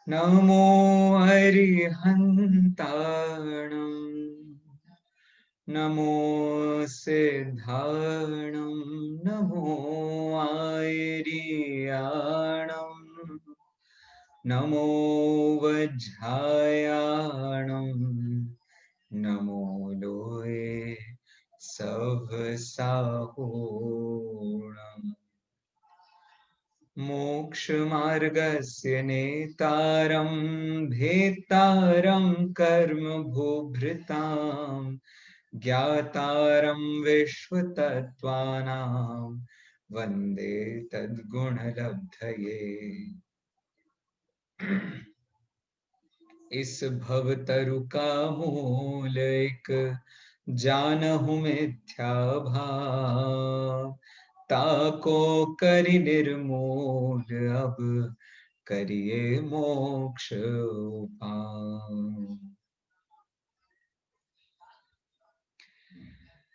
नमो अरिहन्ताणं नमो सिद्धाणं नमो आयर्याणं नमो वज्रायाणं नमो लोये सवसाहोणम् मोक्षमार्गस्य नेतारं भेत्तारं कर्मभूभृतां ज्ञातारं विश्वतत्त्वानां वन्दे तद्गुणलब्धये। इस भवतरु का मूल एक जानहु मिथ्या भाव, ताको करि निर्मूल अब करिए मोक्ष उपाय।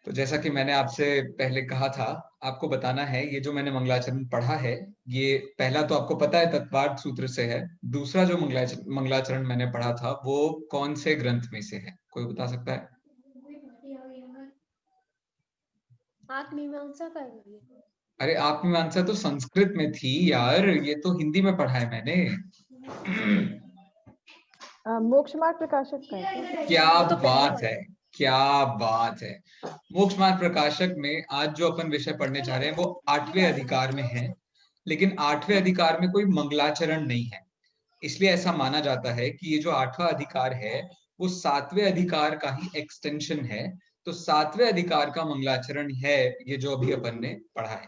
तो जैसा कि मैंने आपसे पहले कहा था, आपको बताना है ये जो मैंने मंगलाचरण पढ़ा है, ये पहला तो आपको पता है तत्वार्थ सूत्र से है। दूसरा जो मंगलाचरण मैंने पढ़ा था वो कौन से ग्रंथ में से है, कोई बता सकता है? आत्ममीमांसा का। अरे आत्ममीमांसा तो संस्कृत में थी यार, ये तो हिंदी में पढ़ा है मैंने। मोक्ष मार्ग प्रकाशक का है। क्या तो बात है, क्या बात है। मोक्ष मार्ग प्रकाशक में आज जो अपन विषय पढ़ने जा रहे हैं वो 8वें अधिकार में है, लेकिन 8वें अधिकार में कोई मंगलाचरण नहीं है। इसलिए ऐसा माना जाता है कि ये जो 8वां अधिकार है वो 7वें अधिकार का ही एक्सटेंशन है। तो 7वें अधिकार का मंगलाचरण है ये जो अभी अपन ने पढ़ा है।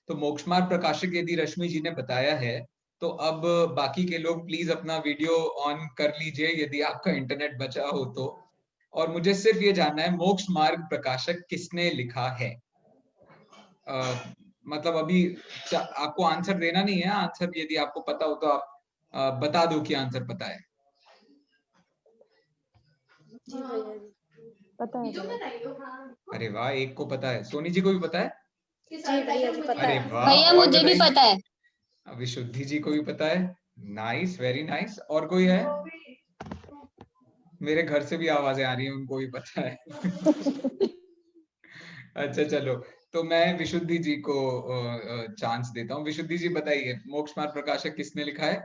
तो मोक्ष मार्ग प्रकाशक यदि रश्मि जी ने बताया है, तो अब बाकी के लोग प्लीज अपना वीडियो ऑन कर लीजिए यदि आपका इंटरनेट बचा हो तो। और मुझे सिर्फ ये जानना है मोक्ष मार्ग प्रकाशक किसने लिखा है। मतलब अभी आपको आंसर देना नहीं है, आंसर यदि आपको पता हो तो आप बता दो कि आंसर पता है। जी भैया जी पता है अरे वाह, एक को पता है। सोनी जी को भी पता है? जी भैया जी पता अरे है। वाह, भैया और मुझे भी बताइए। पता है। विशुद्धि जी को भी पता है। Nice, very nice. और कोई है? मेरे घर से भी आवाजें आ रही हैं, उनको भी पता है। अच्छा चलो, तो मैं विशुद्धि जी को चांस देता हूँ। विशुद्धि जी बताइए, मोक्ष मार्ग प्रकाशक किसने लिखा है?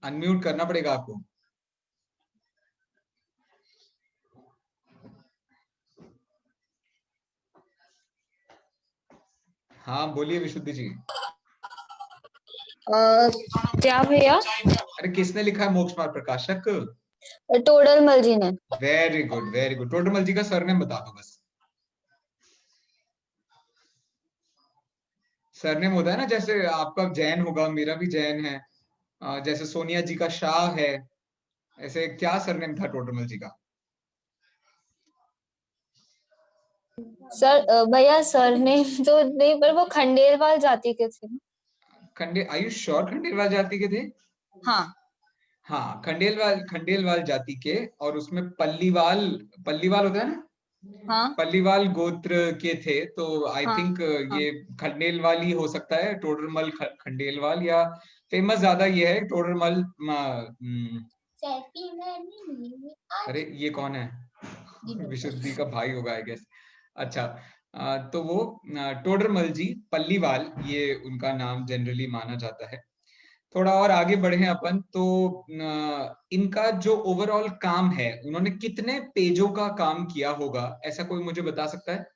अनम्यूट करना पड़ेगा आपको। हाँ बोलिए विशुद्धि जी। क्या भैया? अरे किसने लिखा है मोक्ष मार्ग प्रकाशक? टोडरमल जी ने। Very good, very good. Todarmal ji का सरनेम बता दो बस। सरनेम होता है ना, जैसे आपका जैन होगा, मेरा भी जैन है। जैसे सोनिया जी का शाह है, ऐसे क्या सरनेम था टोडरमल जी का? सर भैया सरनेम तो नहीं, पर वो खंडेलवाल जाति के थे। आयुष श्योर खंडेलवाल जाति के थे? हाँ हाँ, खंडेलवाल जाति के। और उसमें पल्लीवाल, पल्लीवाल होता है ना, हाँ पल्लीवाल गोत्र के थे। तो आई हाँ थिंक हाँ। ये खंडेलवाल ही हो सकता है, टोडरमल खंडेलवाल। या फेमस ज्यादा ये है टोडरमल। अरे ये कौन है? विशुद्धि का भाई होगा आई गेस। अच्छा, तो वो टोडरमल जी पल्लीवाल, ये उनका नाम जनरली माना जाता है। थोड़ा और आगे बढ़े अपन तो इनका जो ओवरऑल काम है, उन्होंने कितने पेजों का काम किया होगा, ऐसा कोई मुझे बता सकता है?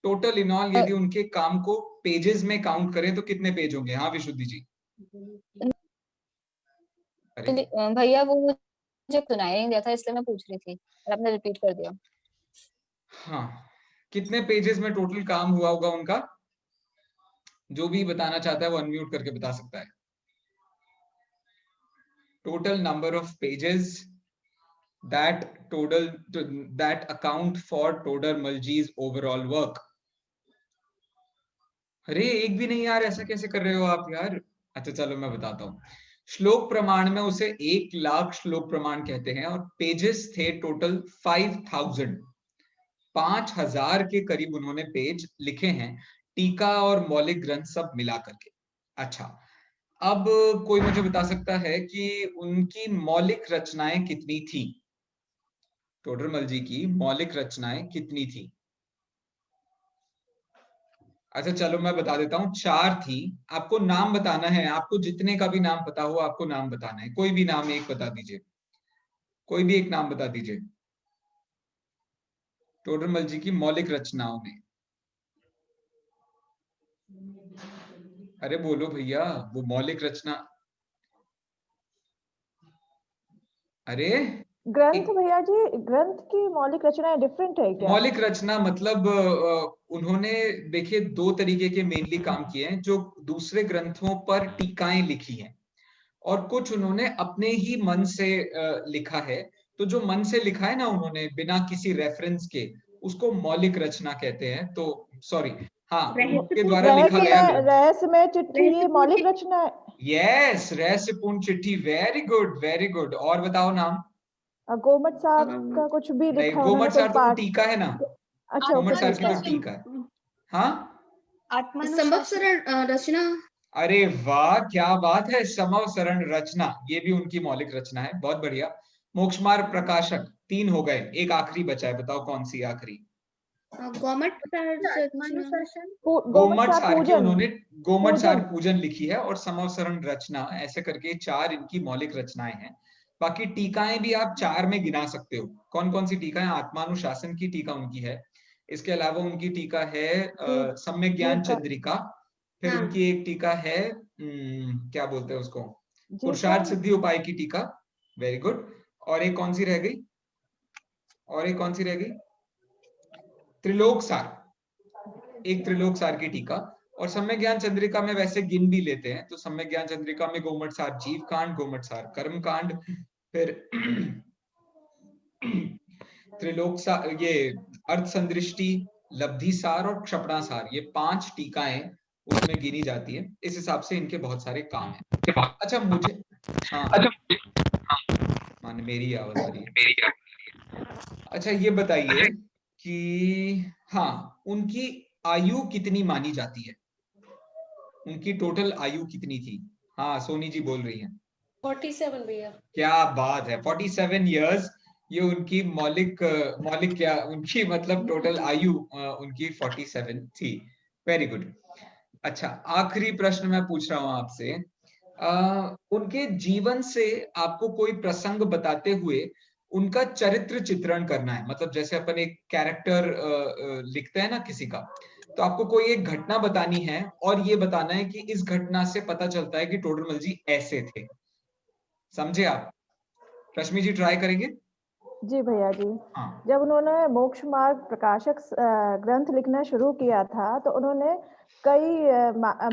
टोटल इन ऑल यदि उनके काम को पेजेस में काउंट करें तो कितने पेज होंगे? हाँ विशुद्धि जी। अरे भैया वो मुझे सुनाई नहीं दिया था, इसलिए मैं पूछ रही थी और आपने रिपीट कर दिया। हाँ, कितने पेजेस में टोटल काम हुआ होगा उनका? जो भी बताना चाहता है वो अनम्यूट करके बता सकता है। Total number of pages that account for Todarmalji's overall work. अरे एक भी नहीं यार, ऐसा कैसे कर रहे हो आप यार? अच्छा चलो मैं बताता हूँ। श्लोक प्रमाण में उसे 1,00,000 श्लोक प्रमाण कहते हैं, और पेजेस थे टोटल 5,000। 5,000 के करीब उन्होंने पेज लिखे हैं, टीका और मौलिक ग्रंथ सब मिला करके। अच्छा, अब कोई मुझे बता सकता है कि उनकी मौलिक रचनाएं कितनी थी? टोडरमल जी की मौलिक रचनाएं कितनी थी? अच्छा चलो मैं बता देता हूँ, 4 थी। आपको नाम बताना है, आपको जितने का भी नाम पता हो आपको नाम बताना है, कोई भी नाम एक बता दीजिए, कोई भी एक नाम बता दीजिए टोडरमल जी की मौलिक रचनाओं में। अरे बोलो भैया, वो मौलिक रचना। अरे ग्रंथ एक भैया जी, ग्रंथ की मौलिक रचनाएं डिफरेंट है क्या? मौलिक रचना मतलब उन्होंने देखिए 2 तरीके के मेनली काम किए हैं, जो दूसरे ग्रंथों पर टीकाएं लिखी हैं और कुछ उन्होंने अपने ही मन से लिखा है। तो जो मन से लिखा है ना उन्होंने बिना किसी रेफरेंस के, उसको मौलिक रचना कहते हैं। तो सॉरी, हाँ, उनके द्वारा लिखा गया ग्रंथ। रहस्यमय चिट्ठी ये मौलिक रचना है? यस, रहस्यपूर्ण चिट्ठी, वेरी गुड वेरी गुड। और बताओ नाम। गोमट साहब का कुछ भी नहीं, लिखा उन्होंने गोमट कोई सार तो वो पाठ? टीका है ना, अच्छा, वो गोमट सार की तो टीका। टीका है। हाँ, संभव रचना। अरे वाह, क्या बात है, समव शरण रचना, ये भी उनकी मौलिक रचना है, बहुत बढ़िया। मोक्षमार्ग प्रकाशक, 3 हो गए, एक आखिरी बचा है, बताओ कौन सी आखिरी? गोमट गोमट सार सार की पूजन। उन्होंने गोमट सार पूजन। पूजन लिखी है और समव शरण रचना, ऐसे करके 4 इनकी मौलिक रचनाएं हैं। बाकी टीकाएं भी आप 4 में गिना सकते हो। कौन कौन सी टीका है? आत्मानुशासन की टीका उनकी है, इसके अलावा उनकी टीका है सम्यक ज्ञान जीव का। चंद्रिका, फिर हाँ। उनकी एक टीका है क्या बोलते हैं उसको, जीव पुरुषार्थ का। सिद्धि उपाय की टीका, वेरी गुड। और एक कौन सी रह गई? और एक कौन सी रह गई? त्रिलोक सार, एक त्रिलोक सार की टीका। और सम्यक ज्ञान चंद्रिका में वैसे गिन भी लेते हैं, तो सम्यक ज्ञान चंद्रिका में गोमट सार जीव कांड, गोमट सार कर्म कांड, फिर त्रिलोक सार, ये अर्थ संदृष्टि, लब्धि सार और क्षपणा सार, ये 5 टीकाएं उसमें गिनी जाती है। इस हिसाब से इनके बहुत सारे काम हैं। अच्छा मुझे, हाँ, माने मेरी आवाज आ रही है। अच्छा ये बताइए कि हाँ, उनकी आयु कितनी मानी जाती है? उनकी टोटल आयु कितनी थी? हाँ, सोनी जी बोल रही हैं। 47 भैया। क्या बात है, 47 इयर्स, ये उनकी मौलिक क्या, उनकी मतलब टोटल आयु उनकी 47 थी। Very good. अच्छा, आखिरी प्रश्न मैं पूछ रहा हूं आपसे। उनके जीवन से आपको कोई प्रसंग बताते हुए उनका चरित्र चित्रण करना है, मतलब जैसे अपन एक कैरेक्टर लिखते हैं ना किसी का, तो आपको कोई एक घटना बतानी है और ये बताना है कि इस घटना से पता चलता है कि टोडरमल जी ऐसे थे। समझे आप? रश्मि जी ट्राई करेंगे? जी भैया जी। हाँ, जब उन्होंने मोक्ष मार्ग प्रकाशक ग्रंथ लिखना शुरू किया था तो उन्होंने कई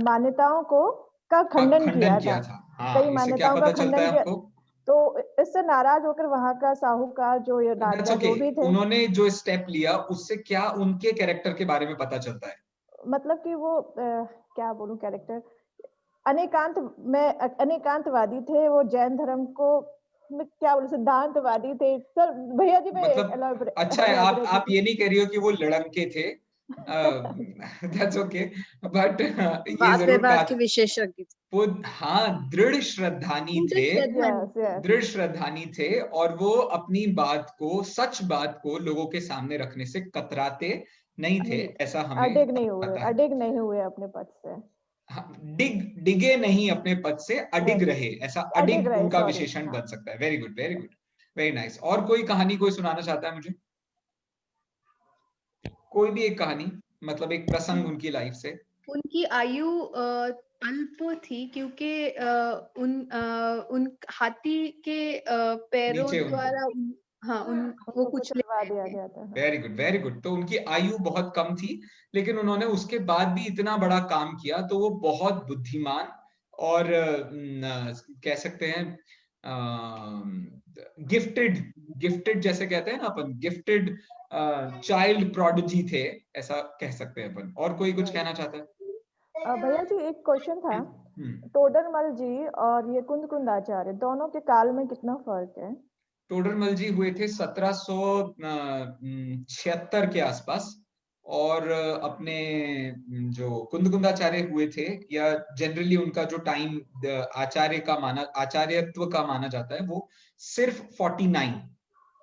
मान्यताओं का खंडन खंडन किया था। किया था। कई हाँ, इससे क्या मान्यताओं का पता चलता खंडन है किया। हमको? तो इससे नाराज होकर वहां का साहूकार जो ये दैट्स राजा ओके। जो भी थे, उन्होंने जो स्टेप लिया उससे क्या उनके कैरेक्टर के बारे में पता चलता है? मतलब कि वो क्या बोलूं, कैरेक्टर अनेकांत में अनेकांतवादी थे। वो जैन धर्म को में क्या बोलूं, सिद्धांतवादी थे सर। भैया जी मैं मतलब अच्छा है, आप elaborate- ये नहीं कह रही हो कि वो लड़के थे, दैट्स ओके, बट ये वाद जरूर विवाद कहा के विशेषज्ञ थे। वो, हाँ, दृढ़ श्रद्धानी थे, Yes, yes. दृढ़ श्रद्धानी थे, और वो अपनी बात को, सच बात को लोगों के सामने रखने से कतराते नहीं थे, ऐसा हमें पता है। अडिग नहीं हुए अपने पद से। हाँ, डिगे नहीं अपने पद से, अडिग Yes. रहे, ऐसा अडिग अडिग रहे, उनका सॉरी। विशेषण हाँ। बन सकता है। Very good very good, very nice. और कोई कहानी कोई सुनाना चाहता है मुझे? कोई भी एक कहानी, मतलब एक प्रसंग उनकी लाइफ से। उनकी आयु अल्प थी क्योंकि उन हाथी के पैरों नीचे उनको, द्वारा हाँ वो उनको कुछ ले कुचलवा गए दिया थे। गया था। हाँ। Very good very good. तो उनकी आयु बहुत कम थी, लेकिन उन्होंने उसके बाद भी इतना बड़ा काम किया, तो वो बहुत बुद्धिमान और कह सकते हैं गिफ्टेड, गिफ्टेड जैसे कहते हैं ना अपन, गिफ्टेड चाइल्ड प्रोडिजी थे, ऐसा कह सकते हैं अपन। और कोई कुछ कहना चाहता है? भैया जी एक क्वेश्चन था। हम्म। टोडरमल जी और ये कुंद आचार्य दोनों के काल में कितना फर्क है? टोडरमल जी हुए थे 1776 के आसपास, और अपने जो कुंदकुंदाचार्य हुए थे, या जनरली उनका जो टाइम आचार्यत्व का माना जाता है, वो सिर्फ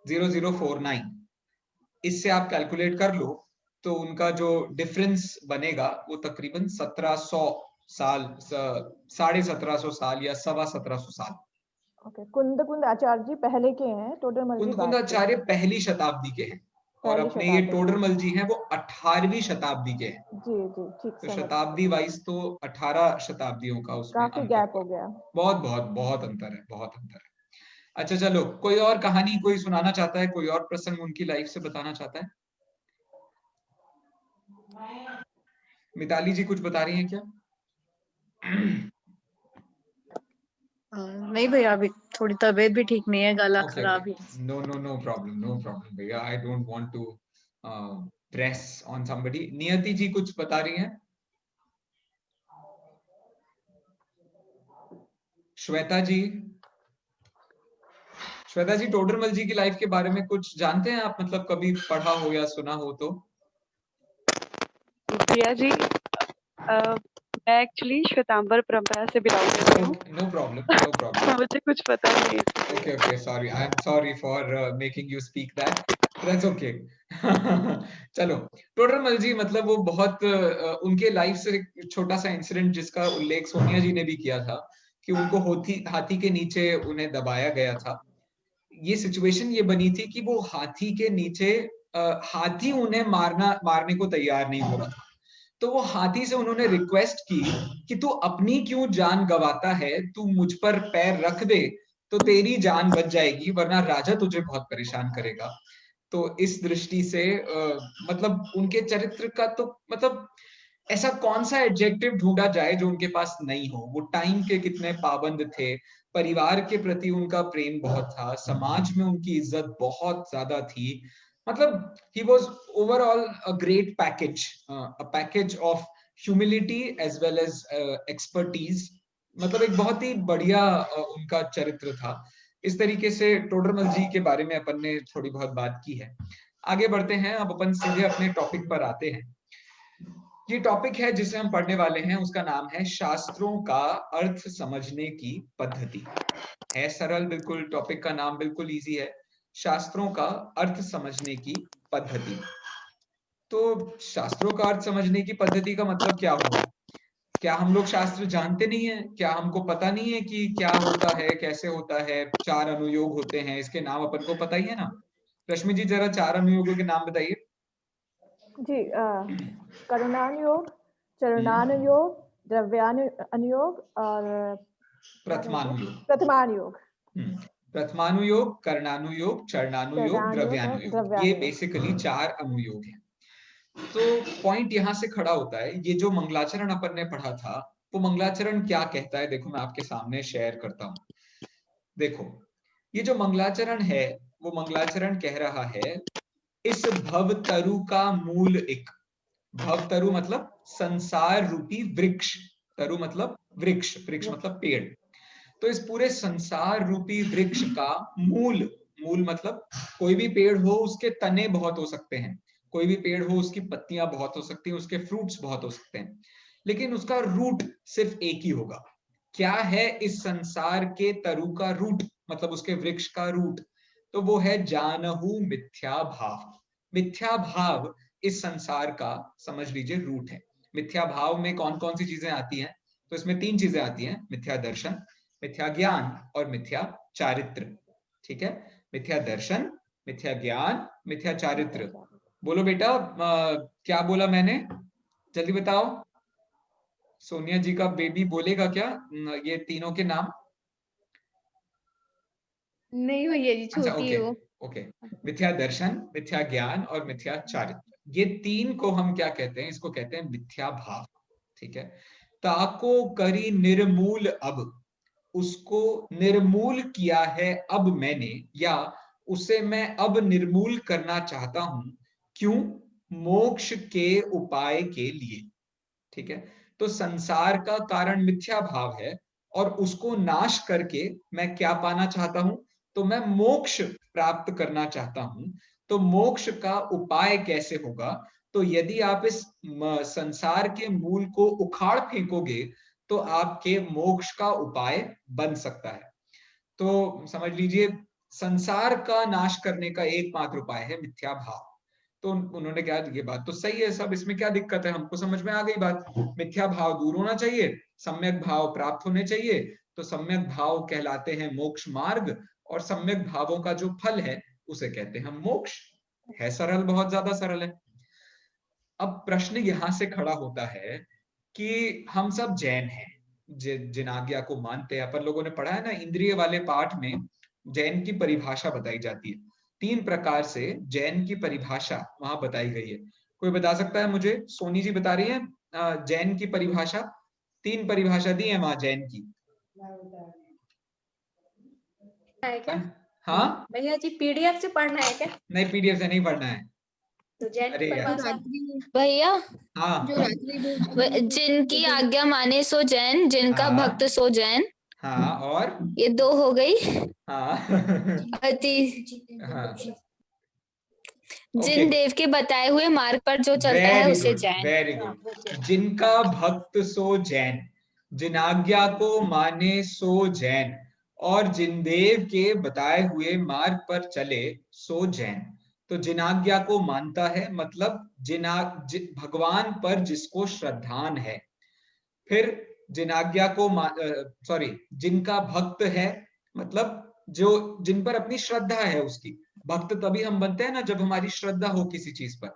0049। इससे आप कैलकुलेट कर लो तो उनका जो डिफरेंस बनेगा वो तकरीबन 1700 साल, 1750 साल या 1750 साल। ओके, कुंद आचार्य जी पहले के हैं, टोडरमल जी बाद के कुंदकुंदाचार्य हैं। पहली शताब्दी के हैं और पहली अपने ये शताब्दी, टोडरमल जी हैं वो 18वीं शताब्दी के हैं। जी जी ठीक, तो समझ शताब्दी वाइज तो 18 शताब्दियों का उसमें काफी अंतर गैप हो पड़ा। गया। बहुत बहुत बहुत अंतर है, बहुत अंतर है। अच्छा चलो, कोई और कहानी कोई सुनाना चाहता है, कोई और प्रसंग उनकी लाइफ से बताना चाहता है? मिताली जी कुछ बता रही हैं क्या? नहीं भैया, अभी थोड़ी तबीयत भी ठीक नहीं है, गला ओके खराब है। ओके, नो प्रॉब्लम भैया, I don't want to press on somebody. Niyati ji कुछ बता रही हैं? श्वेता जी टोडरमल जी की लाइफ के बारे में कुछ जानते हैं आप, मतलब कभी पढ़ा हो या सुना हो तो? भैया जी, मैं एक्चुअली श्वेतांबर परंपरा से बिलोंग करती हूँ। No problem. मुझे कुछ पता नहीं है। Okay, sorry. I'm sorry for making you speak that. That's okay. चलो, टोडरमल जी मतलब वो बहुत उनके लाइफ से एक छोटा सा इंसिडेंट जिसका उल्लेख सोनिया जी ने भी किया था कि उनको हाथी के नीचे उन्हें दबाया गया था। ये सिचुएशन ये बनी थी कि वो हाथी के नीचे, हाथी उन्हें मारने को तैयार नहीं हो रहा था, तो वो हाथी से उन्होंने रिक्वेस्ट की कि तू अपनी क्यों जान गवाता है, तू मुझ पर पैर रख दे तो तेरी जान बच जाएगी, वरना राजा तुझे बहुत परेशान करेगा। तो इस दृष्टि से मतलब उनके चरित्र का तो मतलब ऐसा कौन सा एडजेक्टिव ढूंढा जाए जो उनके पास नहीं हो। वो टाइम के कितने पाबंद थे, परिवार के प्रति उनका प्रेम बहुत था, समाज में उनकी इज्जत बहुत ज्यादा थी। मतलब he was overall a great package, a package of humility as well as expertise। मतलब एक बहुत ही बढ़िया उनका चरित्र था। इस तरीके से टोडरमल जी के बारे में अपन ने थोड़ी बहुत बात की है। आगे बढ़ते हैं, अब अपन सीधे अपने टॉपिक पर आते हैं। ये टॉपिक है जिसे हम पढ़ने वाले हैं, उसका नाम है शास्त्रों का अर्थ समझने की पद्धति। है सरल, बिल्कुल टॉपिक का नाम बिल्कुल इजी है, शास्त्रों का अर्थ समझने की पद्धति। तो शास्त्रों का अर्थ समझने की पद्धति का मतलब क्या हुआ? क्या हम लोग शास्त्र जानते नहीं है? क्या हमको पता नहीं है कि क्या होता है, कैसे होता है? 4 अनुयोग होते हैं, इसके नाम अपन को पता ही है ना। रश्मि जी जरा 4 अनुयोगों के नाम बताइए। जी, करुणानुयोग, चरणानुयोग, द्रव्यानुयोग और प्रथमानुयोग। प्रथमानुयोग, कर्णानुयोग, चरणानुयोग, द्रव्यानुयोग, ये बेसिकली 4 अनुयोग हैं। तो पॉइंट यहां से खड़ा होता है, ये जो मंगलाचरण अपन ने पढ़ा था, वो मंगलाचरण क्या कहता है? देखो मैं आपके सामने शेयर करता हूं। देखो, ये जो मंगलाचरण है, वो मंगलाचरण कह रहा है, इस भवतरु का मूल एक, भवतरु मतलब संसार रूपी वृक्ष, तरु मतलब वृक्ष, वृक्ष मतलब पेड़। तो इस पूरे संसार रूपी वृक्ष का मूल, मूल मतलब कोई भी पेड़ हो उसके तने बहुत हो सकते हैं, कोई भी पेड़ हो उसकी पत्तियां बहुत हो सकती हैं, उसके फ्रूट्स बहुत हो सकते हैं, लेकिन उसका रूट सिर्फ एक ही होगा। क्या है इस संसार के तरु का रूट, मतलब उसके वृक्ष का रूट? तो वो है जानहु मिथ्या भाव। मिथ्या भाव इस संसार का समझ लीजिए रूट है। मिथ्या भाव में कौन कौन सी चीजें आती हैं? तो इसमें 3 चीजें आती हैं, मिथ्या दर्शन, मिथ्या ज्ञान और मिथ्या चारित्र। ठीक है, मिथ्या दर्शन, मिथ्या ज्ञान, मिथ्या चारित्र। बोलो बेटा, क्या बोला मैंने, जल्दी बताओ। सोनिया जी का बेबी बोलेगा क्या ये तीनों के नाम? नहीं भैया जी, अच्छा, छोटी ओके है वो। ओके। मिथ्या दर्शन, मिथ्या ज्ञान और मिथ्या चारित्र, ये 3 को हम क्या कहते हैं? इसको कहते हैं मिथ्या भाव। ठीक है, ताको करी निर्मूल अब, उसको निर्मूल किया है अब मैंने, या उसे मैं अब निर्मूल करना चाहता हूं। क्यों? मोक्ष के उपाय के लिए। ठीक है, तो संसार का कारण मिथ्या भाव है और उसको नाश करके मैं क्या पाना चाहता हूं? तो मैं मोक्ष प्राप्त करना चाहता हूं। तो मोक्ष का उपाय कैसे होगा? तो यदि आप इस संसार के मूल को उखाड़ फेंकोगे तो आपके मोक्ष का उपाय बन सकता है। तो समझ लीजिए संसार का नाश करने का एकमात्र उपाय है मिथ्या भाव। तो उन्होंने क्या, ये बात तो सही है सब, इसमें क्या दिक्कत है, हमको समझ में आ गई बात। मिथ्या भाव दूर होना चाहिए, सम्यक भाव प्राप्त होने चाहिए। तो सम्यक भाव कहलाते हैं मोक्ष मार्ग, और सम्यक भावों का जो फल है उसे कहते हैं मोक्ष। है सरल, बहुत ज्यादा सरल है। अब प्रश्न यहां से खड़ा होता है कि हम सब जैन हैं, जिन आज्ञा को मानते हैं। अपन लोगों ने पढ़ा है ना, इंद्रिय वाले पाठ में जैन की परिभाषा बताई जाती है। 3 प्रकार से जैन की परिभाषा वहां बताई गई है। कोई बता सकता है मुझे? सोनी जी बता रही है जैन की परिभाषा। 3 परिभाषा दी है वहां जैन की। है क्या? हाँ, भैया जी पीडीएफ से पढ़ना है क्या? नहीं पीडीएफ से नहीं पढ़ना है। तो जैन अरे की यार। परिभाषा भैया हाँ जिनकी आज्ञा माने सो जैन, जिनका हाँ भक्त सो जैन, हाँ, और ये 2 हो गई। हाँ हाँ, ओके, जिन देव के बताए हुए मार्ग पर जो चलता है वेरी उसे गुड जैन। Very good. जिनका भक्त सो जैन, जिन आज्ञा को माने सो जैन, और जिन देव के बताए हुए मार्ग पर चले सो जैन। तो जिन आज्ञा को मानता है मतलब भगवान पर जिसको श्रद्धान है। फिर जिन आज्ञा को जिनका भक्त है मतलब जो जिन पर अपनी श्रद्धा है उसकी। भक्त तभी हम बनते हैं ना जब हमारी श्रद्धा हो किसी चीज पर।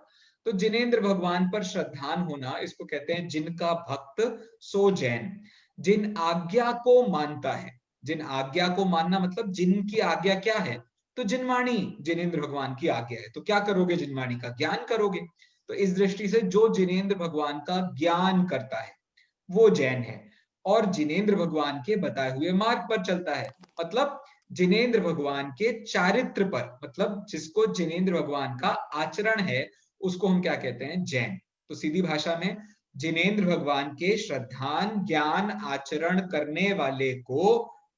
तो जिनेंद्र भगवान पर श्रद्धान होना, इसको कहते हैं जिनका भक्त सो जैन। जिन आज्ञा को मानता है, जिन आज्ञा को मानना मतलब जिनकी आज्ञा क्या है, तो जिनवाणी जिनेंद्र भगवान की आज्ञा है। तो क्या करोगे? जिनवाणी का ज्ञान करोगे। तो इस दृष्टि से जो जिनेंद्र भगवान का ज्ञान करता है वो जैन है, और जिनेंद्र भगवान के बताए हुए मार्ग पर चलता है मतलब जिनेंद्र भगवान के चारित्र पर, मतलब जिसको जिनेंद्र भगवान का आचरण है उसको हम क्या कहते हैं? जैन। तो सीधी भाषा में जिनेंद्र भगवान के श्रद्धान ज्ञान आचरण करने वाले को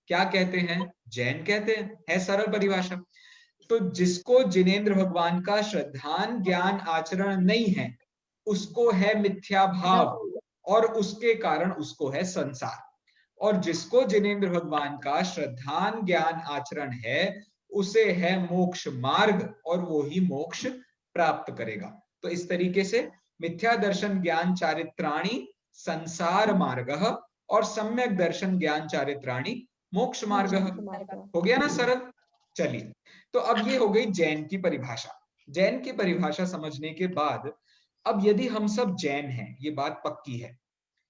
क्या कहते हैं? जैन कहते हैं। है सरल परिभाषा। तो जिसको जिनेंद्र भगवान का श्रद्धान ज्ञान आचरण नहीं है उसको है मिथ्या भाव, और उसके कारण उसको है संसार। और जिसको जिनेंद्र भगवान का श्रद्धान ज्ञान आचरण है उसे है मोक्ष मार्ग, और वो ही मोक्ष प्राप्त करेगा। तो इस तरीके से मिथ्या दर्शन ज्ञान चारित्राणि संसार मार्ग, और सम्यक दर्शन ज्ञान चारित्राणि मोक्ष मार्ग। हो गया ना सरल? चलिए, तो अब ये हो गई जैन की परिभाषा। जैन की परिभाषा समझने के बाद अब यदि हम सब जैन हैं, ये बात पक्की है,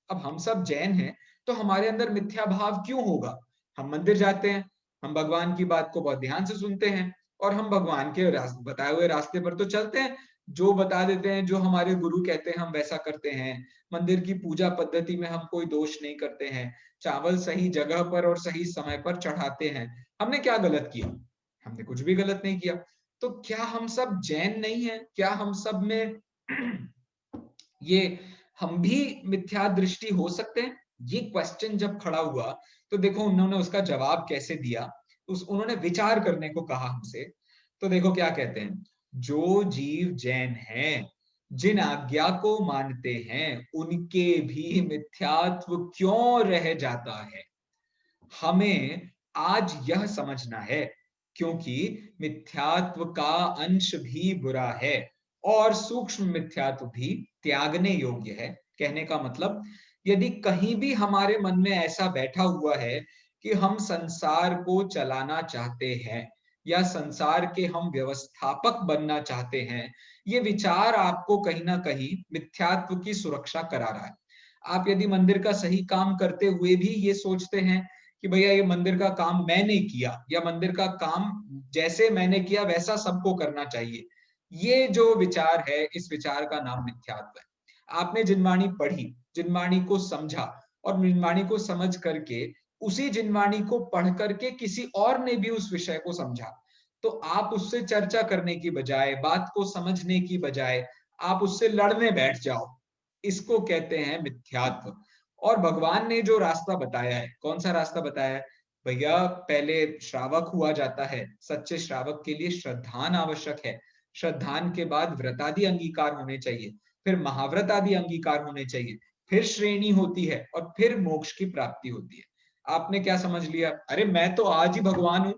अब हम सब जैन हैं तो हमारे अंदर मिथ्या भाव क्यों होगा? हम मंदिर जाते हैं, हम भगवान की बात को बहुत ध्यान से सुनते हैं, और हम भगवान के बताए हुए रास्ते पर तो चलते हैं। जो बता देते हैं, जो हमारे गुरु कहते हैं हम वैसा करते हैं। मंदिर की पूजा पद्धति में हम कोई दोष नहीं करते हैं। चावल सही जगह पर और सही समय पर चढ़ाते हैं। हमने क्या गलत किया? हमने कुछ भी गलत नहीं किया। तो क्या हम सब जैन नहीं है? क्या हम सब में ये हम भी मिथ्या दृष्टि हो सकते हैं? ये क्वेश्चन जब खड़ा हुआ तो देखो उन्होंने उसका जवाब कैसे दिया। उन्होंने विचार करने को कहा हमसे। तो देखो क्या कहते हैं, जो जीव जैन हैं, जिन आज्ञा को मानते हैं, उनके भी मिथ्यात्व क्यों रह जाता है? हमें आज यह समझना है, क्योंकि मिथ्यात्व का अंश भी बुरा है और सूक्ष्म मिथ्यात्व भी त्यागने योग्य है। कहने का मतलब, यदि कहीं भी हमारे मन में ऐसा बैठा हुआ है कि हम संसार को चलाना चाहते हैं या संसार के हम व्यवस्थापक बनना चाहते हैं, ये विचार आपको कहीं ना कहीं मिथ्यात्व की सुरक्षा करा रहा है। आप यदि मंदिर का सही काम करते हुए भी ये सोचते हैं कि भैया ये मंदिर का काम मैंने किया, या मंदिर का काम जैसे मैंने किया वैसा सबको करना चाहिए, ये जो विचार है, इस विचार का नाम मिथ्यात्व है। आपने जिनवाणी पढ़ी, जिनवाणी को समझा, और जिनवाणी को समझ करके उसी जिनवाणी को पढ़ करके किसी और ने भी उस विषय को समझा, तो आप उससे चर्चा करने की बजाय, बात को समझने की बजाय आप उससे लड़ने बैठ जाओ। इसको कहते हैं मिथ्यात्व। और भगवान ने जो रास्ता बताया है, कौन सा रास्ता बताया है भैया? पहले श्रावक हुआ जाता है। सच्चे श्रावक के लिए श्रद्धान आवश्यक है। श्रद्धान के बाद व्रतादि अंगीकार होने चाहिए, फिर महाव्रत आदि अंगीकार होने चाहिए, फिर श्रेणी होती है और फिर मोक्ष की प्राप्ति होती है। आपने क्या समझ लिया, अरे मैं तो आज ही भगवान हूं,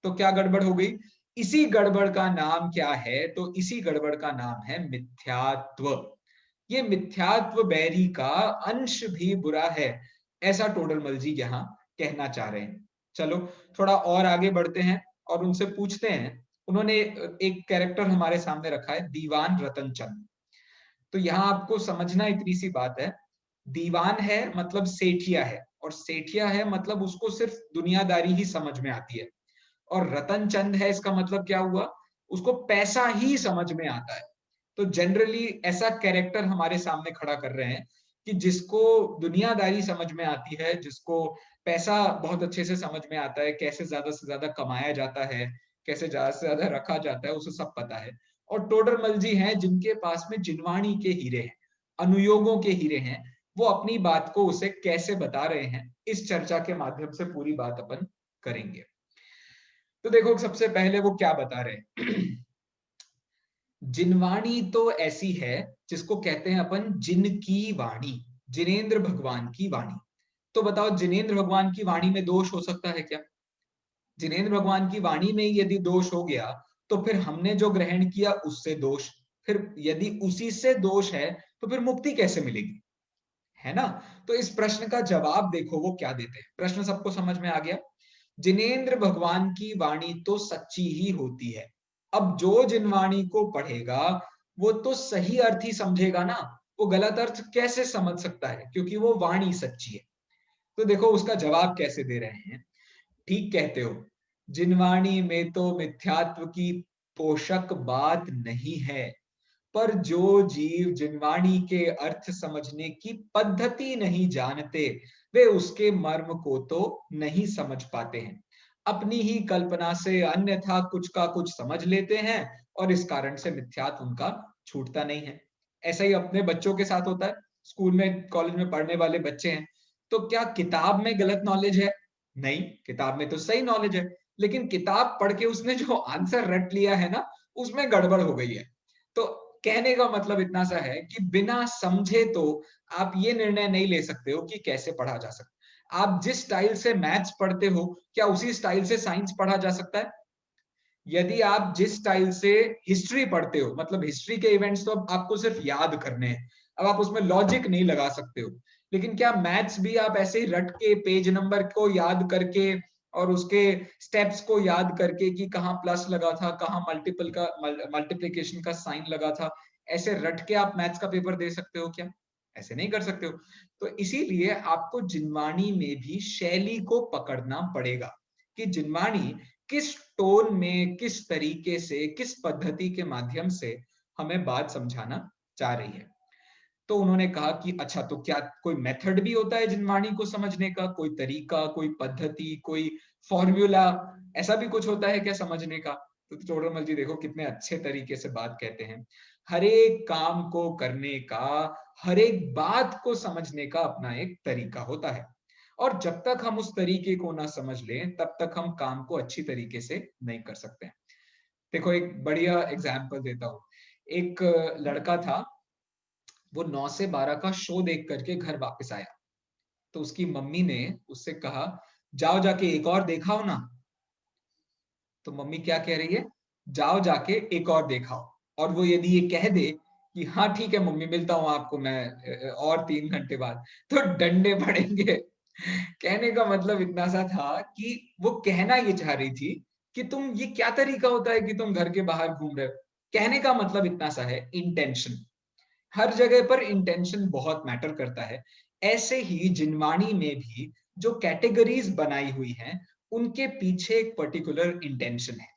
तो क्या गड़बड़ हो गई? इसी गड़बड़ का नाम क्या है? तो इसी गड़बड़ का नाम है मिथ्यात्व। ये मिथ्यात्व बैरी का अंश भी बुरा है, ऐसा टोडरमल जी यहाँ कहना चाह रहे हैं। चलो थोड़ा और आगे बढ़ते हैं और उनसे पूछते हैं। उन्होंने एक कैरेक्टर हमारे सामने रखा है, दीवान रतन चंद। तो यहाँ आपको समझना इतनी सी बात है, दीवान है मतलब सेठिया है, और सेठिया है मतलब उसको सिर्फ दुनियादारी ही समझ में आती है, और रतन चंद है इसका मतलब क्या हुआ, उसको पैसा ही समझ में आता है। तो जनरली ऐसा कैरेक्टर हमारे सामने खड़ा कर रहे हैं कि जिसको दुनियादारी समझ में आती है, जिसको पैसा बहुत अच्छे से समझ में आता है, कैसे ज्यादा से ज्यादा कमाया जाता है, कैसे ज्यादा से ज्यादा रखा जाता है, उसे सब पता है। और टोडरमल जी हैं जिनके पास में जिनवाणी के हीरे हैं, अनुयोगों के हीरे हैं, वो अपनी बात को उसे कैसे बता रहे हैं, इस चर्चा के माध्यम से पूरी बात अपन करेंगे। तो देखो सबसे पहले वो क्या बता रहे हैं। जिनवाणी तो ऐसी है जिसको कहते हैं अपन जिन की वाणी, जिनेंद्र भगवान की वाणी। तो बताओ जिनेंद्र भगवान की वाणी में दोष हो सकता है क्या? जिनेंद्र भगवान की वाणी में ही यदि दोष हो गया तो फिर हमने जो ग्रहण किया उससे दोष, फिर यदि उसी से दोष है तो फिर मुक्ति कैसे मिलेगी, है ना? तो इस प्रश्न का जवाब देखो वो क्या देते हैं। प्रश्न सबको समझ में आ गया? जिनेंद्र भगवान की वाणी तो सच्ची ही होती है। अब जो जिनवाणी को पढ़ेगा वो तो सही अर्थ ही समझेगा ना, वो गलत अर्थ कैसे समझ सकता है, क्योंकि वो वाणी सच्ची है। तो देखो उसका जवाब कैसे दे रहे हैं। ठीक कहते हो, जिनवाणी में तो मिथ्यात्व की पोषक बात नहीं है, पर जो जीव जिनवाणी के अर्थ समझने की पद्धति नहीं जानते, वे उसके मर्म को तो नहीं समझ पाते हैं। अपनी ही कल्पना से अन्यथा कुछ का कुछ समझ लेते हैं और इस कारण से मिथ्यात्व उनका छूटता नहीं है। ऐसा ही अपने बच्चों के साथ होता है। स्कूल में कॉलेज में पढ़ने वाले बच्चे हैं, तो क्या किताब में गलत नॉलेज है? नहीं, किताब में तो सही नॉलेज है, लेकिन किताब पढ़ के उसने जो आंसर रट लिया है ना, उसमें गड़बड़ हो गई है। तो कहने का मतलब इतना सा है कि बिना समझे तो आप ये निर्णय नहीं ले सकते हो कि कैसे पढ़ा जा सकता है। आप जिस स्टाइल से मैथ्स पढ़ते हो, क्या उसी स्टाइल से साइंस पढ़ा जा सकता है? यदि आप जिस स्टाइल से हिस्ट्री पढ़ते हो, मतलब हिस्ट्री के इवेंट्स तो अब आपको सिर्फ याद करने हैं, अब आप उसमें लॉजिक नहीं लगा सकते हो, लेकिन क्या मैथ्स भी आप ऐसे ही रट के पेज नंबर को याद करके और उसके स्टेप्स को याद करके कि कहाँ प्लस लगा था, कहाँ मल्टीप्लिकेशन का साइन लगा था, ऐसे रट के आप मैथ्स का पेपर दे सकते हो क्या? ऐसे नहीं कर सकते हो। तो इसीलिए आपको जिनवाणी में भी शैली को पकड़ना पड़ेगा कि जिनवाणी किस टोन में, किस तरीके से, किस पद्धति के माध्यम से हमें बात समझाना चाह रही है। तो उन्होंने कहा कि अच्छा, तो क्या कोई मेथड भी होता है जिनवाणी को समझने का, कोई तरीका, कोई पद्धति, कोई फॉर्मूला, ऐसा भी कुछ होता है क्या समझने का? तो टोडरमल जी देखो कितने अच्छे तरीके से बात कहते हैं। हर एक काम को करने का, हर एक बात को समझने का अपना एक तरीका होता है, और जब तक हम उस तरीके को ना समझ लें तब तक हम काम को अच्छी तरीके से नहीं कर सकते हैं। देखो एक बढ़िया एग्जाम्पल देता हूँ। एक लड़का था, वो 9 से 12 का शो देख करके घर वापस आया, तो उसकी मम्मी ने उससे कहा जाओ जाके एक और देखाओ ना। तो मम्मी क्या कह रही है, जाओ जाके एक और देखाओ। और वो यदि ये कह दे कि हाँ ठीक है मम्मी, मिलता हूँ आपको मैं और 3 घंटे बाद, तो डंडे पड़ेंगे। कहने का मतलब इतना सा था कि वो कहना ये चाह रही थी कि तुम, ये क्या तरीका होता है कि तुम घर के बाहर घूम रहे हो। कहने का मतलब इतना सा है, इंटेंशन। हर जगह पर इंटेंशन बहुत मैटर करता है। ऐसे ही जिनवाणी में भी जो कैटेगरीज बनाई हुई हैं, उनके पीछे एक पर्टिकुलर इंटेंशन है।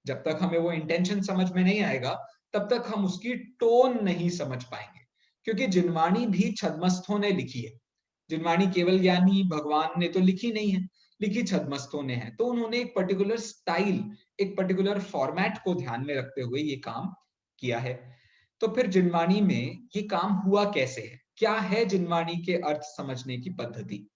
जब तक हमें वो इंटेंशन समझ में नहीं आएगा तब तक हम उसकी टोन नहीं समझ पाएंगे, क्योंकि जिनवाणी भी छद्मस्थों ने लिखी है। जिनवाणी केवल ज्ञानी भगवान ने तो लिखी नहीं है, लिखी छद्मस्थों ने है। तो उन्होंने एक पर्टिकुलर स्टाइल, एक पर्टिकुलर फॉर्मेट को ध्यान में रखते हुए ये काम किया है। तो फिर जिनवाणी में ये काम हुआ कैसे है, क्या है जिनवाणी के अर्थ समझने की पद्धति?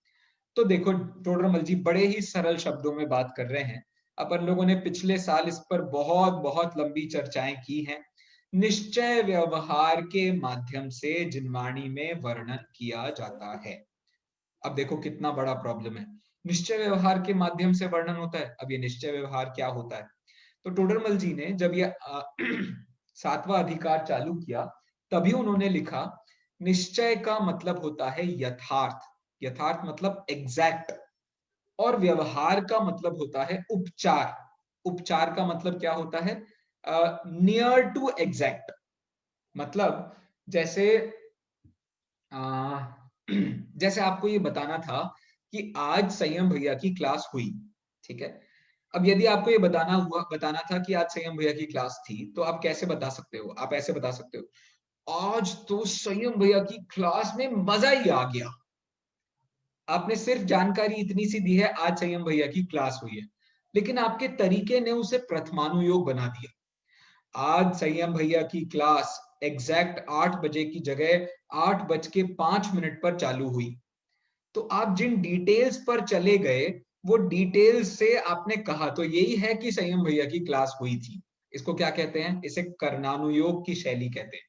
तो देखो टोडरमल जी बड़े ही सरल शब्दों में बात कर रहे हैं। अपन लोगों ने पिछले साल इस पर बहुत बहुत लंबी चर्चाएं की हैं। निश्चय व्यवहार के माध्यम से जिनवाणी में वर्णन किया जाता है। अब देखो कितना बड़ा प्रॉब्लम है, निश्चय व्यवहार के माध्यम से वर्णन होता है। अब ये निश्चय व्यवहार क्या होता है? तो टोडरमल जी ने जब ये 7वां अधिकार चालू किया तभी उन्होंने लिखा निश्चय का मतलब होता है यथार्थ, यथार्थ मतलब एग्जैक्ट, और व्यवहार का मतलब होता है उपचार, उपचार का मतलब क्या होता है? Near to exact. मतलब जैसे जैसे आपको ये बताना था कि आज संयम भैया की क्लास हुई, ठीक है। अब यदि आपको ये बताना था कि आज संयम भैया की क्लास थी, तो आप कैसे बता सकते हो? आप ऐसे बता सकते हो, आज तो संयम भैया की क्लास में मजा ही आ गया। आपने सिर्फ जानकारी इतनी सी दी है, आज संयम भैया की क्लास हुई है, लेकिन आपके तरीके ने उसे प्रथमानुयोग बना दिया। आज संयम भैया की क्लास एग्जैक्ट 8 बजे की जगह 8:05 पर चालू हुई। तो आप जिन डिटेल्स पर चले गए वो डिटेल्स से आपने कहा, तो यही है कि संयम भैया की क्लास हुई थी। इसको क्या कहते हैं? इसे कर्णानुयोग की शैली कहते हैं।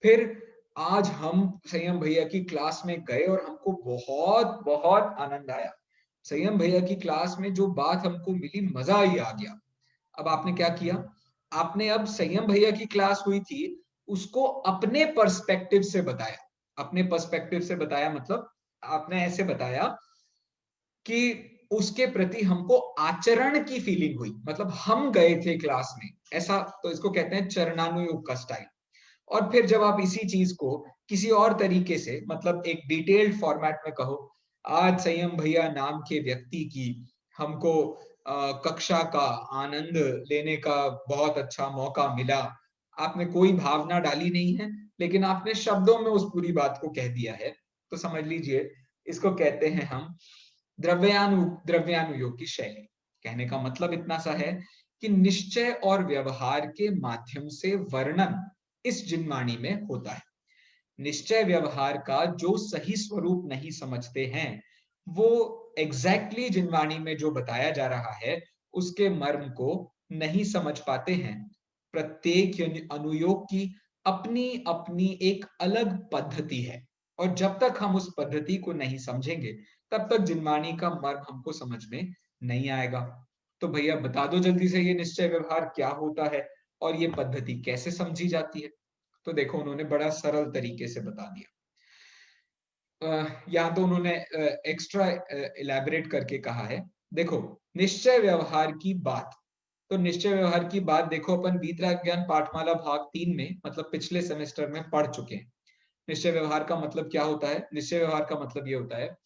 फिर आज हम संयम भैया की क्लास में गए और हमको बहुत बहुत आनंद आया। संयम भैया की क्लास में जो बात हमको मिली, मजा ही आ गया। अब आपने क्या किया? आपने अब संयम भैया की क्लास हुई थी उसको अपने पर्सपेक्टिव से बताया। अपने पर्सपेक्टिव से बताया मतलब आपने ऐसे बताया कि उसके प्रति हमको आचरण की फीलिंग हुई, मतलब हम गए थे क्लास में, ऐसा। तो इसको कहते हैं चरणानुयोग का स्टाइल। और फिर जब आप इसी चीज को किसी और तरीके से, मतलब एक डिटेल्ड फॉर्मेट में कहो, आज संयम भैया नाम के व्यक्ति की हमको कक्षा का आनंद लेने का बहुत अच्छा मौका मिला। आपने कोई भावना डाली नहीं है, लेकिन आपने शब्दों में उस पूरी बात को कह दिया है। तो समझ लीजिए, इसको कहते हैं हम द्रव्यानुयोग की शैली। कहने का मतलब इतना सा है कि निश्चय और व्यवहार के माध्यम से वर्णन इस जिनवाणी में होता है। निश्चय व्यवहार का जो सही स्वरूप नहीं समझते हैं, वो एग्जैक्टली जिनवाणी में जो बताया जा रहा है उसके मर्म को नहीं समझ पाते हैं। प्रत्येक अनुयोग की अपनी अपनी एक अलग पद्धति है, और जब तक हम उस पद्धति को नहीं समझेंगे तब तक जिनवाणी का मर्म हमको समझ में नहीं आएगा। तो भैया बता दो जल्दी से, ये निश्चय व्यवहार क्या होता है और ये पद्धति कैसे समझी जाती है? तो देखो, उन्होंने बड़ा सरल तरीके से बता दिया। यहाँ तो उन्होंने एक्स्ट्रा इलैबोरेट करके कहा है। देखो, निश्चय व्यवहार की बात, तो निश्चय व्यवहार की बात देखो अपन वीतराग ज्ञान पाठमाला भाग 3 में, मतलब पिछले सेमेस्टर में पढ़ चुके हैं। निश्चय व्यवहार का मतलब क्या होता है? निश्चय व्यवहार का मतलब ये होता है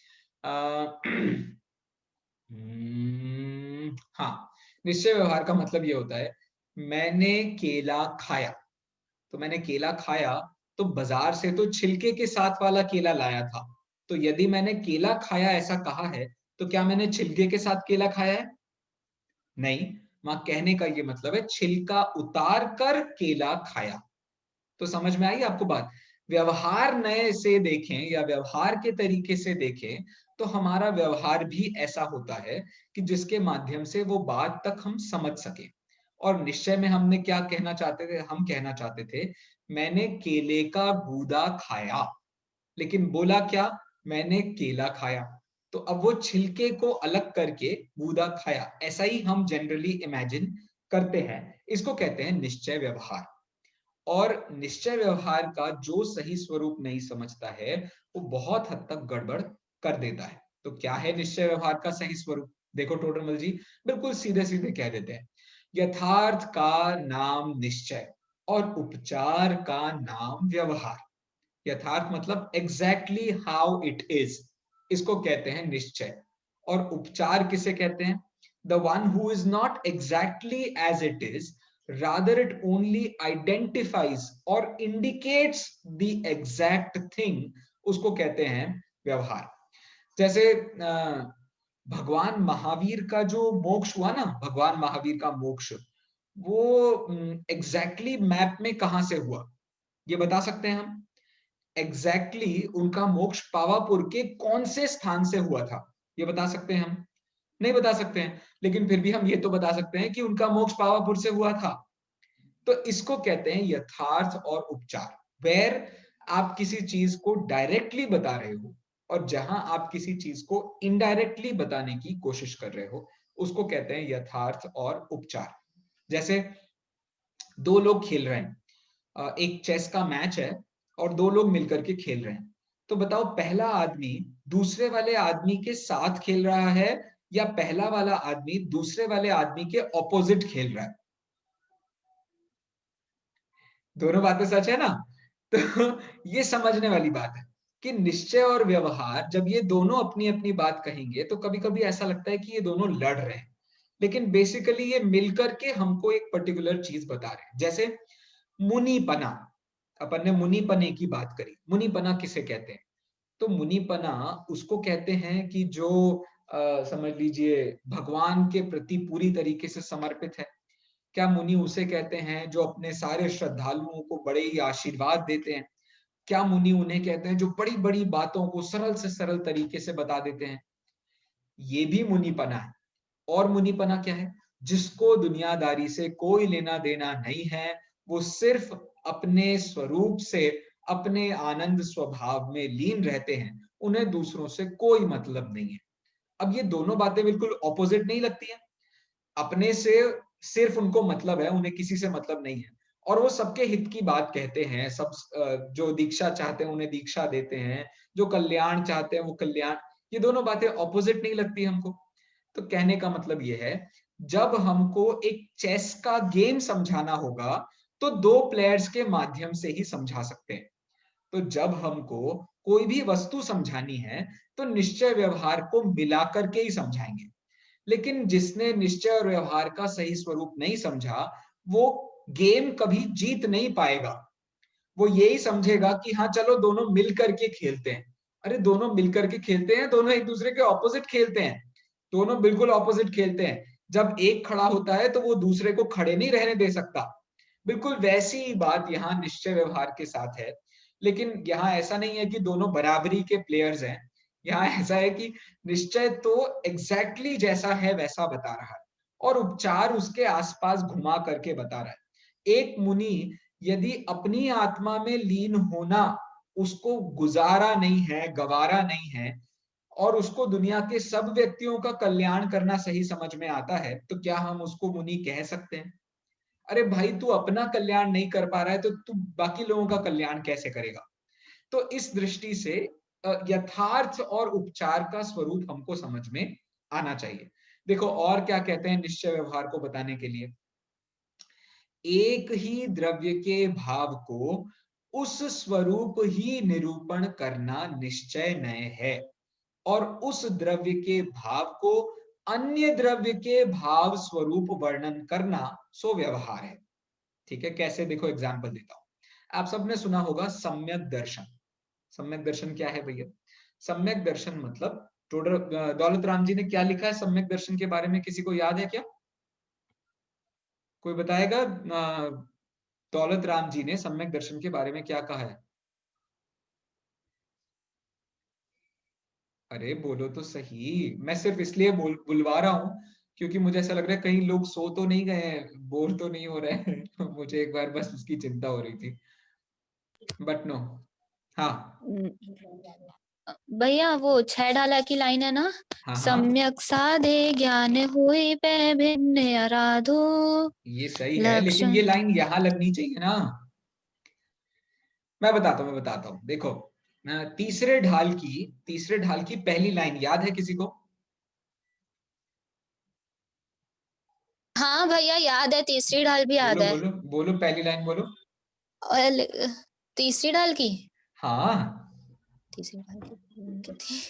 हाँ, निश्चय व्यवहार का मतलब ये होता है, मैंने केला खाया। तो मैंने केला खाया तो बाजार से तो छिलके के साथ वाला केला लाया था। तो यदि मैंने केला खाया ऐसा कहा है, तो क्या मैंने छिलके के साथ केला खाया है? नहीं। वहां कहने का ये मतलब है छिलका उतार कर केला खाया। तो समझ में आई आपको बात? व्यवहार नए से देखें या व्यवहार के तरीके से देखें तो हमारा व्यवहार भी ऐसा होता है कि जिसके माध्यम से वो बात तक हम समझ सके। और निश्चय में हमने क्या कहना चाहते थे? हम कहना चाहते थे मैंने केले का गूदा खाया, लेकिन बोला क्या? मैंने केला खाया। तो अब वो छिलके को अलग करके गूदा खाया, ऐसा ही हम जनरली इमेजिन करते हैं। इसको कहते हैं निश्चय व्यवहार। और निश्चय व्यवहार का जो सही स्वरूप नहीं समझता है वो बहुत हद तक गड़बड़ कर देता है। तो क्या है निश्चय व्यवहार का सही स्वरूप? देखो टोडरमल जी बिल्कुल सीधे सीधे कह देते हैं, यथार्थ का नाम निश्चय और उपचार का नाम व्यवहार। यथार्थ मतलब एग्जैक्टली हाउ इट इज, इसको कहते हैं निश्चय। और उपचार किसे कहते हैं? The one who is not exactly as it is, rather it only identifies or indicates the exact thing, उसको कहते हैं व्यवहार। जैसे भगवान महावीर का जो मोक्ष हुआ ना, भगवान महावीर का मोक्ष, वो एग्जैक्टली मैप में कहां से हुआ ये बता सकते हैं हम? एग्जैक्टली उनका मोक्ष पावापुर के कौन से स्थान से हुआ था ये बता सकते हैं हम? नहीं बता सकते हैं, लेकिन फिर भी हम ये तो बता सकते हैं कि उनका मोक्ष पावापुर से हुआ था। तो इसको कहते हैं यथार्थ और उपचार, वेर आप किसी चीज को डायरेक्टली बता रहे हो और जहां आप किसी चीज को इनडायरेक्टली बताने की कोशिश कर रहे हो, उसको कहते हैं यथार्थ और उपचार। जैसे दो लोग खेल रहे हैं, एक चेस का मैच है और दो लोग मिलकर के खेल रहे हैं, तो बताओ पहला आदमी दूसरे वाले आदमी के साथ खेल रहा है या पहला वाला आदमी दूसरे वाले आदमी के ऑपोजिट खेल रहा है? दोनों बातें सच है ना। तो ये समझने वाली बात है कि निश्चय और व्यवहार, जब ये दोनों अपनी अपनी बात कहेंगे तो कभी कभी ऐसा लगता है कि ये दोनों लड़ रहे हैं, लेकिन बेसिकली ये मिलकर के हमको एक पर्टिकुलर चीज बता रहे हैं। जैसे मुनिपना, अपन ने मुनिपने की बात करी। मुनिपना किसे कहते हैं? तो मुनिपना उसको कहते हैं कि जो समझ लीजिए भगवान के प्रति पूरी तरीके से समर्पित है। क्या मुनि उसे कहते हैं जो अपने सारे श्रद्धालुओं को बड़े ही आशीर्वाद देते हैं? क्या मुनि उन्हें कहते हैं जो बड़ी बड़ी बातों को सरल से सरल तरीके से बता देते हैं? ये भी मुनिपना है। और मुनिपना क्या है? जिसको दुनियादारी से कोई लेना देना नहीं है, वो सिर्फ अपने स्वरूप से, अपने आनंद स्वभाव में लीन रहते हैं, उन्हें दूसरों से कोई मतलब नहीं है। अब ये दोनों बातें बिल्कुल ऑपोजिट नहीं लगती हैं? अपने से सिर्फ उनको मतलब है, उन्हें किसी से मतलब नहीं है, और वो सबके हित की बात कहते हैं। सब जो दीक्षा चाहते हैं उन्हें दीक्षा देते हैं, जो कल्याण चाहते हैं वो कल्याण। ये दोनों बातें ऑपोजिट नहीं लगती हमको? तो कहने का मतलब ये है, जब हमको एक चेस का गेम समझाना होगा तो दो प्लेयर्स के माध्यम से ही समझा सकते हैं। तो जब हमको कोई भी वस्तु समझानी है तो निश्चय व्यवहार को मिलाकर के ही समझाएंगे। लेकिन जिसने निश्चय और व्यवहार का सही स्वरूप नहीं समझा, वो गेम कभी जीत नहीं पाएगा। वो यही समझेगा कि हाँ चलो दोनों मिल करके खेलते हैं। अरे दोनों मिल करके खेलते हैं, दोनों एक दूसरे के ऑपोजिट खेलते हैं, दोनों बिल्कुल ऑपोजिट खेलते हैं। जब एक खड़ा होता है तो वो दूसरे को खड़े नहीं रहने दे सकता। बिल्कुल वैसी ही बात यहाँ निश्चय व्यवहार के साथ है। लेकिन यहाँ ऐसा नहीं है कि दोनों बराबरी के प्लेयर्स हैं। यहाँ ऐसा है कि निश्चय तो एग्जैक्टली जैसा है वैसा बता रहा है और उपचार उसके आसपास घुमा करके बता रहा है। एक मुनि यदि अपनी आत्मा में लीन होना उसको गुजारा नहीं है, गवारा नहीं है, और उसको दुनिया के सब व्यक्तियों का कल्याण करना सही समझ में आता है, तो क्या हम उसको मुनि कह सकते हैं? अरे भाई तू अपना कल्याण नहीं कर पा रहा है तो तू बाकी लोगों का कल्याण कैसे करेगा? तो इस दृष्टि से यथार्थ और उपचार का स्वरूप हमको समझ में आना चाहिए। देखो और क्या कहते हैं निश्चय व्यवहार को बताने के लिए। एक ही द्रव्य के भाव को उस स्वरूप ही निरूपण करना निश्चय नय है, और उस द्रव्य के भाव को अन्य द्रव्य के भाव स्वरूप वर्णन करना सो व्यवहार है। ठीक है, कैसे? देखो एग्जाम्पल देता हूं। आप सबने सुना होगा सम्यक दर्शन। सम्यक दर्शन क्या है भैया? सम्यक दर्शन मतलब दौलत राम जी ने क्या लिखा है सम्यक दर्शन के बारे में, किसी को याद है क्या? कोई बताएगा? दौलत राम जी ने सम्यक दर्शन के बारे में क्या कहा है? अरे बोलो तो सही। मैं सिर्फ इसलिए बुलवा रहा हूं क्योंकि मुझे ऐसा लग रहा है कहीं लोग सो तो नहीं गए हैं, बोर तो नहीं हो रहे हैं। मुझे एक बार बस उसकी चिंता हो रही थी, बट नो। हाँ भैया वो 6 ढाला की लाइन है ना, हाँ हाँ, सम्यक साधे ज्ञान हुई पै भिन्न आराधो। ये सही है, लेकिन ये लाइन यहाँ लगनी चाहिए ना। मैं बताता हूँ। देखो तीसरे ढाल की पहली लाइन याद है किसी को? हाँ भैया याद है, तीसरी ढाल भी याद बोलो है। बोलो बोलो, पहली लाइन बोलो। और तीसरी ढाल की हाँ, तीसरी ढाल की क्या थी?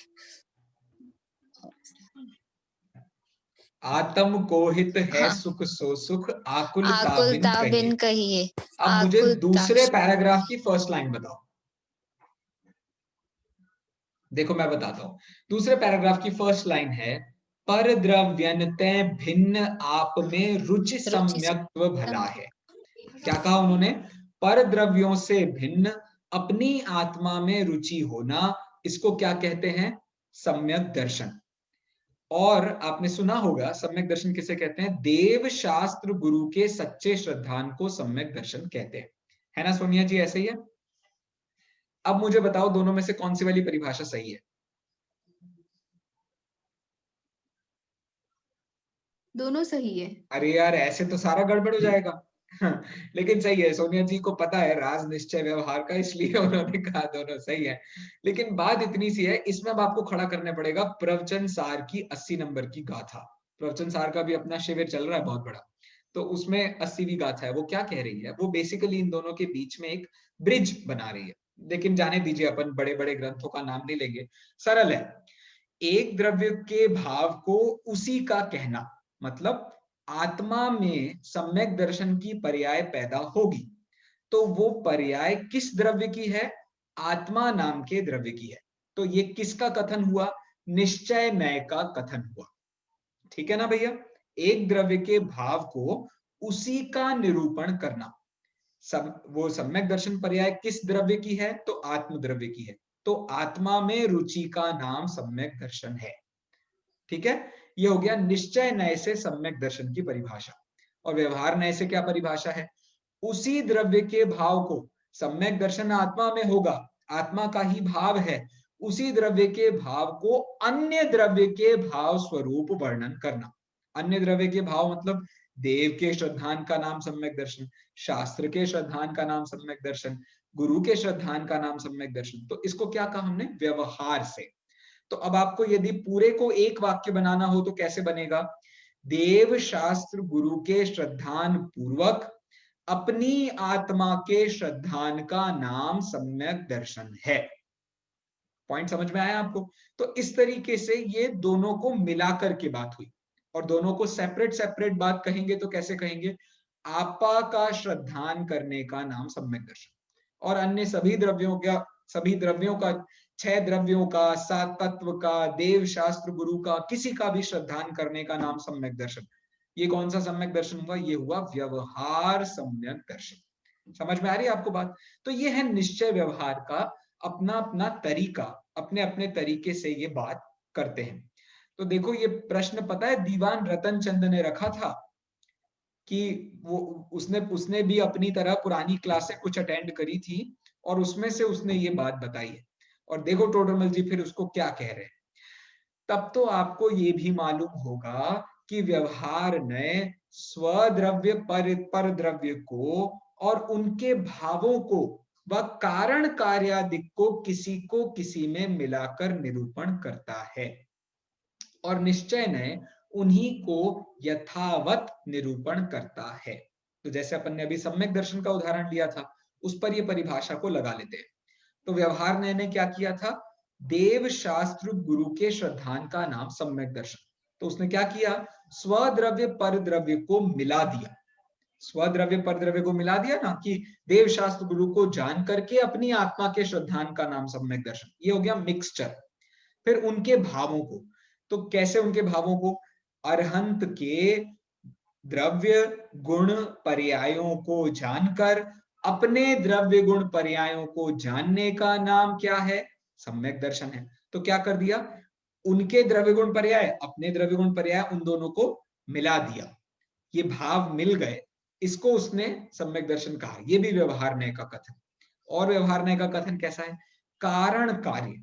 आत्म कोहित है हाँ, सुख सो सुख, आकुलता बिन आकुलता कहिए। बिन कहिए। अब मुझे आकुलता दूसरे पैराग्राफ की फर्स्ट लाइन बताओ। देखो मैं बताता हूं, दूसरे पैराग्राफ की फर्स्ट लाइन है, पर द्रव्यन्ते भिन्न आप में रुचि रुचि सम्यक्त्व भला है। क्या कहा उन्होंने? पर द्रव्यों से भिन्न अपनी आत्मा में रुचि होना, इसको क्या कहते हैं? सम्यक दर्शन। और आपने सुना होगा सम्यक दर्शन किसे कहते हैं, देव शास्त्र गुरु के सच्चे श्रद्धान को सम्यक दर्शन कहते हैं, है ना सोनिया जी, ऐसे ही है। अब मुझे बताओ दोनों में से कौन सी वाली परिभाषा सही है? दोनों सही है। अरे यार ऐसे तो सारा गड़बड़ हो जाएगा। लेकिन सही है, सोनिया जी को पता है राज निश्चय व्यवहार का, इसलिए उन्होंने कहा दोनों सही है। लेकिन बात इतनी सी है, इसमें अब आपको खड़ा करने पड़ेगा प्रवचन सार की 80 नंबर की गाथा। प्रवचन सार का भी अपना शिविर चल रहा है बहुत बड़ा, तो उसमें 80वीं गाथा है। वो क्या कह रही है, वो बेसिकली इन दोनों के बीच में एक ब्रिज बना रही है। लेकिन जाने दीजिए, अपन बड़े बड़े ग्रंथों का नाम नहीं लेंगे, सरल है। एक द्रव्य के भाव को उसी का कहना, मतलब आत्मा में सम्यक दर्शन की पर्याय पैदा होगी, तो वो पर्याय किस द्रव्य की है, आत्मा नाम के द्रव्य की है। तो ये किसका कथन हुआ, निश्चय नय का कथन हुआ, ठीक है ना भैया। एक द्रव्य के भाव को उसी का निरूपण करना, वो सम्यक दर्शन पर्याय किस द्रव्य की है, तो आत्म द्रव्य की है, तो आत्मा में रुचि का नाम सम्यक दर्शन है, ठीक है। ये हो गया निश्चय नय से सम्यक दर्शन की परिभाषा। और व्यवहार नय से क्या परिभाषा है, उसी द्रव्य के भाव को, सम्यक दर्शन आत्मा में होगा, आत्मा का ही भाव है, उसी द्रव्य के भाव को अन्य द्रव्य के भाव स्वरूप वर्णन करना। अन्य द्रव्य के भाव मतलब देव के श्रद्धान का नाम सम्यक दर्शन, शास्त्र के श्रद्धान का नाम सम्यक दर्शन, गुरु के श्रद्धान का नाम सम्यक दर्शन। तो इसको क्या कहा हमने, व्यवहार से। तो अब आपको यदि पूरे को एक वाक्य बनाना हो तो कैसे बनेगा, देव शास्त्र गुरु के श्रद्धान पूर्वक अपनी आत्मा के श्रद्धान का नाम सम्यक दर्शन है। पॉइंट समझ में आया आपको। तो इस तरीके से ये दोनों को मिलाकर के बात हुई, और दोनों को सेपरेट सेपरेट बात कहेंगे तो कैसे कहेंगे, आपा का श्रद्धान करने का नाम सम्यक दर्शन, और अन्य सभी द्रव्यों का 6 द्रव्यों का, 7 तत्व का, देव शास्त्र गुरु का, किसी का भी श्रद्धान करने का नाम सम्यक दर्शन। ये कौन सा सम्यक दर्शन हुआ, ये हुआ व्यवहार सम्यक दर्शन। समझ में आ रही है आपको बात। तो ये है निश्चय व्यवहार का अपना अपना तरीका, अपने अपने तरीके से ये बात करते हैं। तो देखो ये प्रश्न पता है दीवान रतन चंद ने रखा था कि वो उसने भी अपनी तरह पुरानी क्लासें कुछ अटेंड करी थी, और उसमें से उसने ये बात बताई है। और देखो टोडरमल जी फिर उसको क्या कह रहे हैं। तब तो आपको ये भी मालूम होगा कि व्यवहार ने स्वद्रव्य पर द्रव्य को और उनके भावों को व कारण कार्यादिक को किसी में मिलाकर निरूपण करता है, और निश्चय ने उन्हीं को यथावत निरूपण करता है। तो जैसे अपन ने अभी सम्यक दर्शन का उदाहरण लिया था, उस पर ये परिभाषा को लगा लेते हैं। तो व्यवहार ने क्या किया था, देव शास्त्र गुरु के श्रद्धान का नाम सम्यक दर्शन। तो उसने क्या किया, स्वद्रव्य पर द्रव्य को मिला दिया, स्वद्रव्य पर द्रव्य को मिला दिया ना, कि देव शास्त्र गुरु को जान करके अपनी आत्मा के श्रद्धान का नाम सम्यक दर्शन, ये हो गया मिक्सचर। फिर उनके भावों को, तो कैसे उनके भावों को, अरहंत के द्रव्य गुण पर्यायों को जानकर अपने द्रव्य गुण पर्यायों को जानने का नाम क्या है, सम्यक दर्शन है। तो क्या कर दिया, उनके द्रव्य गुण पर्याय, अपने द्रव्य गुण पर्याय, उन दोनों को मिला दिया, ये भाव मिल गए, इसको उसने सम्यक दर्शन कहा। ये भी व्यवहार न्याय का कथन। और व्यवहार न्याय का कथन कैसा है, कारण कार्य।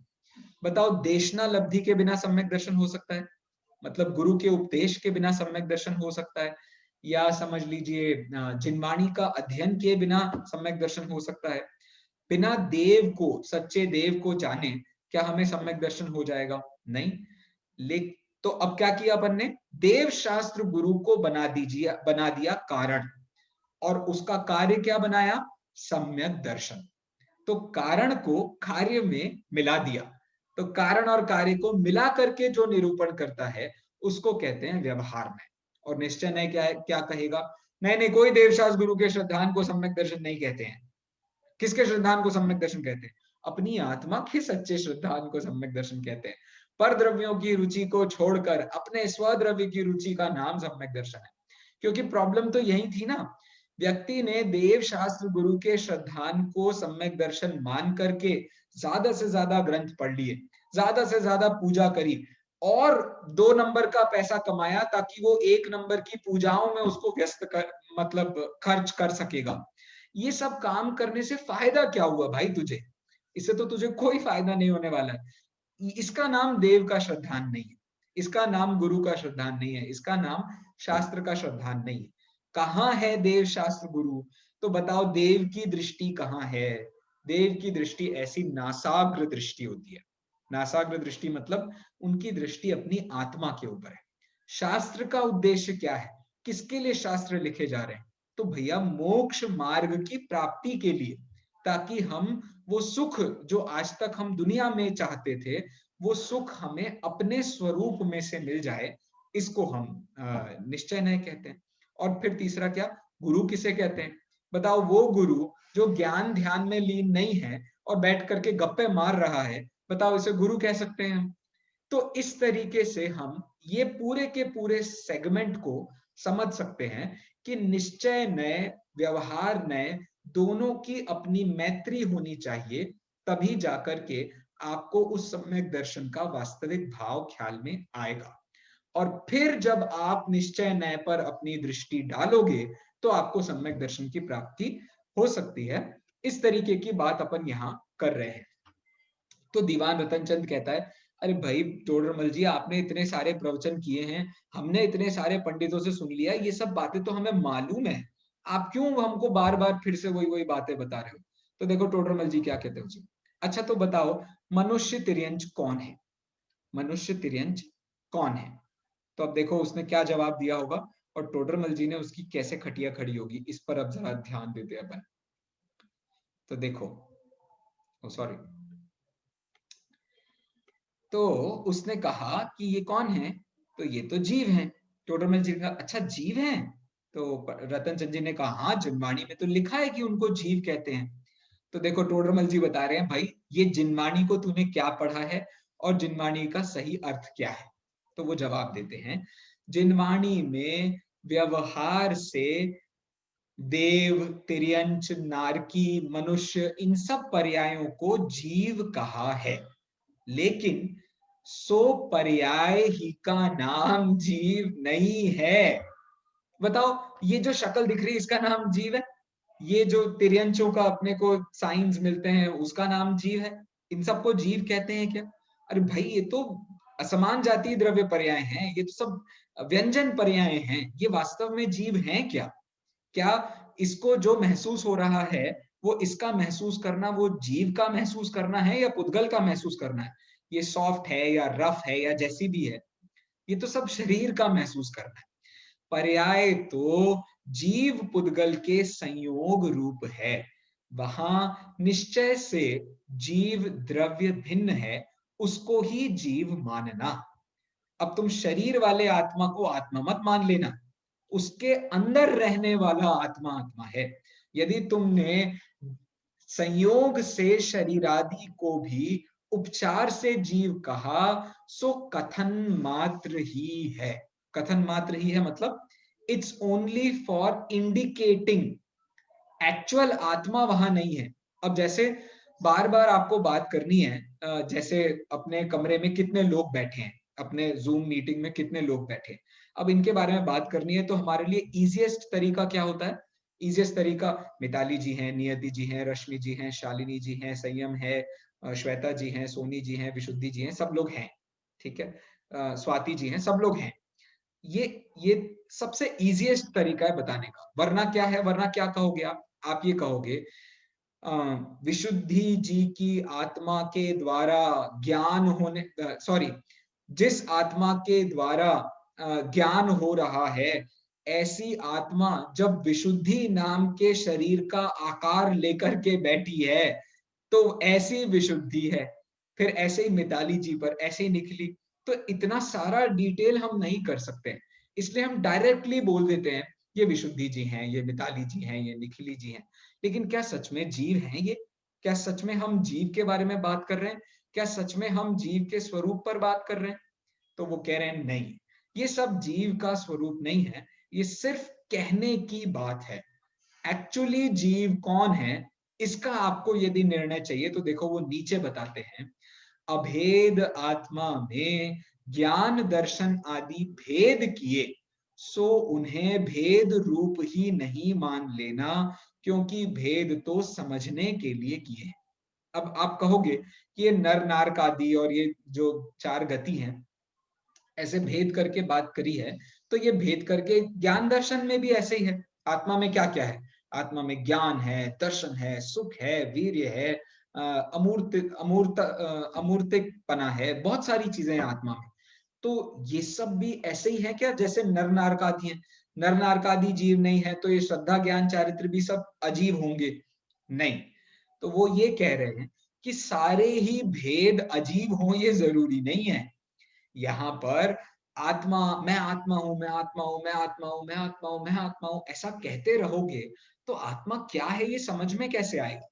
बताओ देशना लब्धि के बिना सम्यक दर्शन हो सकता है, मतलब गुरु के उपदेश के बिना सम्यक दर्शन हो सकता है, या समझ लीजिए जिनवाणी का अध्ययन किए बिना सम्यक दर्शन हो सकता है। बिना देव को, सच्चे देव को जाने क्या हमें सम्यक दर्शन हो जाएगा, नहीं। लेकिन तो अब क्या किया अपन ने, देव शास्त्र गुरु को बना दिया कारण, और उसका कार्य क्या बनाया, सम्यक दर्शन। तो कारण को कार्य में मिला दिया, तो कारण और कार्य को मिला करके जो निरूपण करता है उसको कहते हैं व्यवहार में। और निश्चय नहीं क्या है, क्या कहेगा, नहीं कोई देवशास्त्र गुरु के श्रद्धान को सम्यक दर्शन नहीं कहते हैं। किसके श्रद्धान को सम्यक दर्शन कहते हैं, अपनी आत्मा के सच्चे श्रद्धान को सम्यक दर्शन कहते हैं। पर द्रव्यों की रुचि को छोड़कर अपने स्वद्रव्य की रुचि का नाम सम्यक दर्शन है। क्योंकि प्रॉब्लम तो यही थी ना, व्यक्ति ने देव शास्त्र गुरु के श्रद्धान को सम्यक दर्शन मान करके ज्यादा से ज्यादा ग्रंथ पढ़ लिए, ज्यादा से ज्यादा पूजा करी, और 2 नंबर का पैसा कमाया ताकि वो 1 नंबर की पूजाओं में उसको व्यस्त कर मतलब खर्च कर सकेगा। ये सब काम करने से फायदा क्या हुआ भाई तुझे? इससे तो तुझे कोई फायदा नहीं होने वाला है। इसका नाम देव का श्रद्धान नहीं है, इसका नाम गुरु का श्रद्धान नहीं है, इसका नाम शास्त्र का श्रद्धान नहीं है। कहाँ है देव शास्त्र गुरु? तो बताओ देव की दृष्टि कहाँ है? देव की दृष्टि ऐसी नासाग्र दृष्टि होती है। नासाग्र दृष्टि मतलब उनकी दृष्टि अपनी आत्मा के ऊपर है। शास्त्र का उद्देश्य क्या है? किसके लिए शास्त्र लिखे जा रहे हैं? तो भैया मोक्ष मार्ग की प्राप्ति के लिए, ताकि हम वो सुख जो आज तक हम दुनिया में चाहते थे, वो सुख हमें अपने स्वरूप में से मिल जाए। इसको हम निश्चय न्याय कहते हैं। और फिर तीसरा क्या, गुरु किसे कहते हैं? बताओ, वो गुरु जो ज्ञान ध्यान में लीन नहीं है और बैठ करके गप्पे मार रहा है, बताओ इसे गुरु कह सकते हैं हम? तो इस तरीके से हम ये पूरे के पूरे सेगमेंट को समझ सकते हैं कि निश्चय नय, व्यवहार नय, दोनों की अपनी मैत्री होनी चाहिए, तभी जाकर के आपको उस सम्यक दर्शन का वास्तविक भाव ख्याल में आएगा। और फिर जब आप निश्चय नय पर अपनी दृष्टि डालोगे तो आपको सम्यक दर्शन की प्राप्ति हो सकती है। इस तरीके की बात अपन यहाँ कर रहे हैं। तो दीवान रतनचंद कहता है, अरे भाई टोडरमल जी, आपने इतने सारे प्रवचन किए हैं, हमने इतने सारे पंडितों से सुन लिया, ये सब बातें तो हमें मालूम है, आप क्यों हमको बार बार फिर से वही वही बातें बता रहे हो? तो देखो टोडरमल जी क्या कहते हैं। अच्छा तो बताओ, मनुष्य तिर्यंच कौन है? मनुष्य तिर्यंच कौन है? तो अब देखो उसने क्या जवाब दिया होगा और टोडरमल जी ने उसकी कैसे खटिया खड़ी होगी, इस पर अब जरा ध्यान देते हैं अपन। तो देखो, सॉरी, तो उसने कहा कि ये कौन है? तो ये तो जीव हैं। टोडरमल जी ने कहा, अच्छा जीव हैं? तो रतनचंद जी ने कहा, हाँ जिनवाणी में तो लिखा है कि उनको जीव कहते हैं। तो देखो टोडरमल जी बता रहे हैं, भाई ये जिनवाणी को तूने क्या पढ़ा है और जिनवाणी का सही अर्थ क्या है? तो वो जवाब देते हैं, जिनवाणी में व्यवहार से देव, तिर्यंच, नारकी, मनुष्य, इन सब पर्यायों को जीव कहा है, लेकिन सो पर्याय ही का नाम जीव नहीं है। बताओ, ये जो शक्ल दिख रही है इसका नाम जीव है? ये जो तिर्यंचों का अपने को साइंस मिलते हैं उसका नाम जीव है? इन सबको जीव कहते हैं क्या? अरे भाई ये तो असमान जातीय द्रव्य पर्याय हैं, ये तो सब व्यंजन पर्याय हैं, ये वास्तव में जीव हैं क्या? क्या इसको जो महसूस हो रहा है वो इसका महसूस करना, वो जीव का महसूस करना है या पुद्गल का महसूस करना है? ये सॉफ्ट है या रफ है या जैसी भी है, ये तो सब शरीर का महसूस करना है। पर्याय तो जीव पुद्गल के संयोग रूप है, वहां निश्चय से जीव द्रव्य भिन्न है, उसको ही जीव मानना। अब तुम शरीर वाले आत्मा को आत्मा मत मान लेना, उसके अंदर रहने वाला आत्मा आत्मा है। यदि तुमने संयोग से शरीरादि को भी उपचार से जीव कहा, सो कथन मात्र ही है। कथन मात्र ही है मतलब it's only for indicating, actual आत्मा वहां नहीं है। अब जैसे बार बार आपको बात करनी है, जैसे अपने कमरे में कितने लोग बैठे हैं, अपने जूम मीटिंग में कितने लोग बैठे हैं, अब इनके बारे में बात करनी है, तो हमारे लिए इजीएस्ट तरीका क्या होता है? इजीएस्ट तरीका, मिताली जी हैं, नियति जी हैं, रश्मि जी हैं, शालिनी जी हैं, संयम है, श्वेता जी हैं, सोनी जी हैं, विशुद्धि जी हैं, सब लोग हैं, ठीक है, स्वाति जी हैं, सब लोग हैं। ये सबसे इजीएस्ट तरीका है बताने का। वरना क्या है? वरना क्या कहोगे आप ये कहोगे, विशुद्धि जी की आत्मा के द्वारा ज्ञान होने, सॉरी, जिस आत्मा के द्वारा ज्ञान हो रहा है, ऐसी आत्मा जब विशुद्धि नाम के शरीर का आकार लेकर के बैठी है तो ऐसी विशुद्धि है। फिर ऐसे ही मिताली जी पर ऐसे ही निकली। तो इतना सारा डिटेल हम नहीं कर सकते, इसलिए हम डायरेक्टली बोल देते हैं ये विशुद्धि जी हैं, ये मिताली जी हैं, ये निखिली जी हैं। लेकिन क्या सच में जीव हैं ये? क्या सच में हम जीव के बारे में बात कर रहे हैं? क्या सच में हम जीव के स्वरूप पर बात कर रहे हैं? तो वो कह रहे हैं नहीं, ये सब जीव का स्वरूप नहीं है, ये सिर्फ कहने की बात है। एक्चुअली जीव कौन है, इसका आपको यदि निर्णय चाहिए तो देखो वो नीचे बताते हैं, अभेद आत्मा में ज्ञान दर्शन आदि भेद किए, सो उन्हें भेद रूप ही नहीं मान लेना, क्योंकि भेद तो समझने के लिए किए। अब आप कहोगे कि ये नर नारक आदि और ये जो चार गति हैं, ऐसे भेद करके बात करी है, तो ये भेद करके ज्ञान दर्शन में भी ऐसे ही है। आत्मा में क्या क्या है? आत्मा में ज्ञान है, दर्शन है, सुख है, वीर्य है, अमूर्तिकपना है, बहुत सारी चीजें हैं आत्मा में। तो ये सब भी ऐसे ही है क्या जैसे नर नारकादि हैं? नर नारकादि जीव नहीं है तो ये श्रद्धा ज्ञान चारित्र भी सब अजीब होंगे? नहीं। तो वो ये कह रहे हैं कि सारे ही भेद अजीब हों ये जरूरी नहीं है। यहाँ पर आत्मा, मैं आत्मा हूं, मैं आत्मा हूं, मैं आत्मा हूं, मैं आत्मा हूं, मैं आत्मा हूं, ऐसा कहते रहोगे तो आत्मा क्या है ये समझ में कैसे आएगा?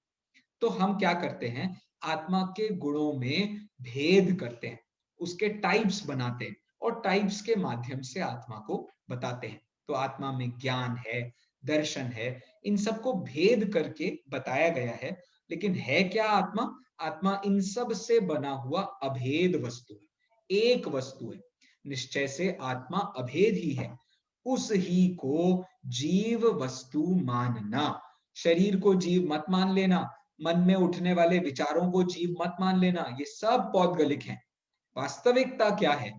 तो हम क्या करते हैं, आत्मा के गुणों में भेद करते हैं, उसके टाइप्स बनाते हैं और टाइप्स के माध्यम से आत्मा को बताते हैं। तो आत्मा में ज्ञान है, दर्शन है, इन सबको भेद करके बताया गया है। लेकिन है क्या आत्मा? आत्मा इन सब से बना हुआ अभेद वस्तु है, एक वस्तु है। निश्चय से आत्मा अभेद ही है। उस ही को जीव वस्तु मानना, शरीर को जीव मत मान लेना, मन में उठने वाले विचारों को जीव मत मान लेना, ये सब पौद्गलिक हैं। वास्तविकता क्या है?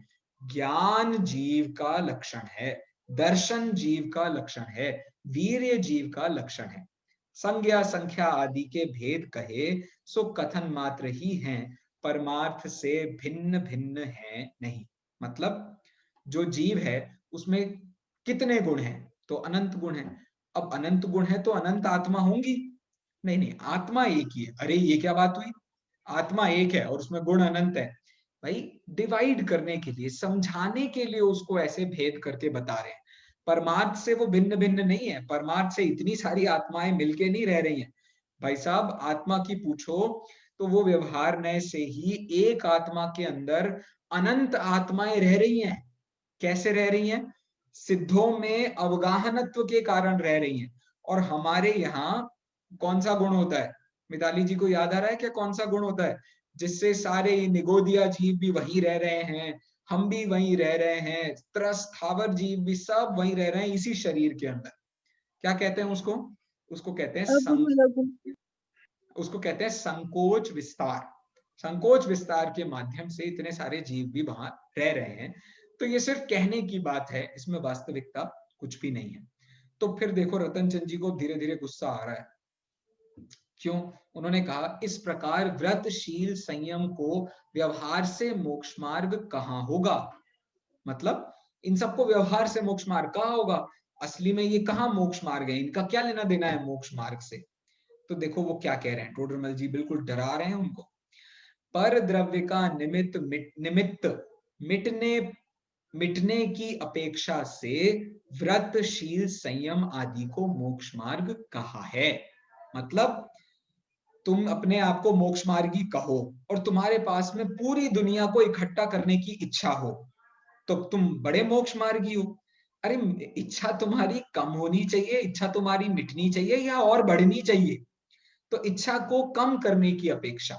ज्ञान जीव का लक्षण है, दर्शन जीव का लक्षण है, वीर्य जीव का लक्षण है। संज्ञा संख्या आदि के भेद कहे सो कथन मात्र ही हैं, परमार्थ से भिन्न भिन्न है नहीं। मतलब जो जीव है उसमें कितने गुण हैं? तो अनंत गुण हैं। अब अनंत गुण है तो अनंत आत्मा होंगी? नहीं नहीं, आत्मा एक ही है। अरे ये क्या बात हुई? आत्मा एक है और उसमें गुण अनंत है। भाई डिवाइड करने के लिए, समझाने के लिए उसको ऐसे भेद करके बता रहे हैं। परमार्थ से वो भिन्न भिन्न नहीं है, परमार्थ से इतनी सारी आत्माएं मिलके नहीं रह रही हैं। भाई साहब आत्मा की पूछो तो वो व्यवहार नय से ही एक आत्मा के अंदर अनंत आत्माएं रह रही हैं। कैसे रह रही हैं? सिद्धों में अवगाहनत्व के कारण रह रही हैं। और हमारे यहाँ कौन सा गुण होता है? मिताली जी को याद आ रहा है क्या कौन सा गुण होता है जिससे सारे निगोदिया जीव भी वहीं रह रहे हैं, हम भी वहीं रह रहे हैं, स्थावर जीव भी सब वहीं रह रहे हैं इसी शरीर के अंदर? क्या कहते हैं उसको? उसको कहते हैं उसको कहते हैं संकोच विस्तार। संकोच विस्तार के माध्यम से इतने सारे जीव भी वहां रह रहे हैं। तो ये सिर्फ कहने की बात है, इसमें वास्तविकता कुछ भी नहीं है। तो फिर देखो रतन चंद जी को धीरे धीरे गुस्सा आ रहा है। क्यों? उन्होंने कहा इस प्रकार व्रतशील संयम को व्यवहार से मोक्ष मार्ग कहाँ होगा? मतलब इन सबको व्यवहार से मोक्ष मार्ग कहाँ होगा? असली में ये कहाँ मोक्ष मार्ग है? इनका क्या लेना देना है मोक्ष मार्ग से? तो देखो वो क्या कह रहे हैं, टोडरमल जी बिल्कुल डरा रहे हैं उनको। पर द्रव्य का निमित्त मिटने की अपेक्षा से व्रतशील संयम आदि को मोक्ष मार्ग कहा है। मतलब तुम अपने आप को मोक्ष मार्गी कहो और तुम्हारे पास में पूरी दुनिया को इकट्ठा करने की इच्छा हो तो तुम बड़े मोक्ष मार्गी हो। अरे इच्छा तुम्हारी कम होनी चाहिए, इच्छा तुम्हारी मिटनी चाहिए या और बढ़नी चाहिए? तो इच्छा को कम करने की अपेक्षा,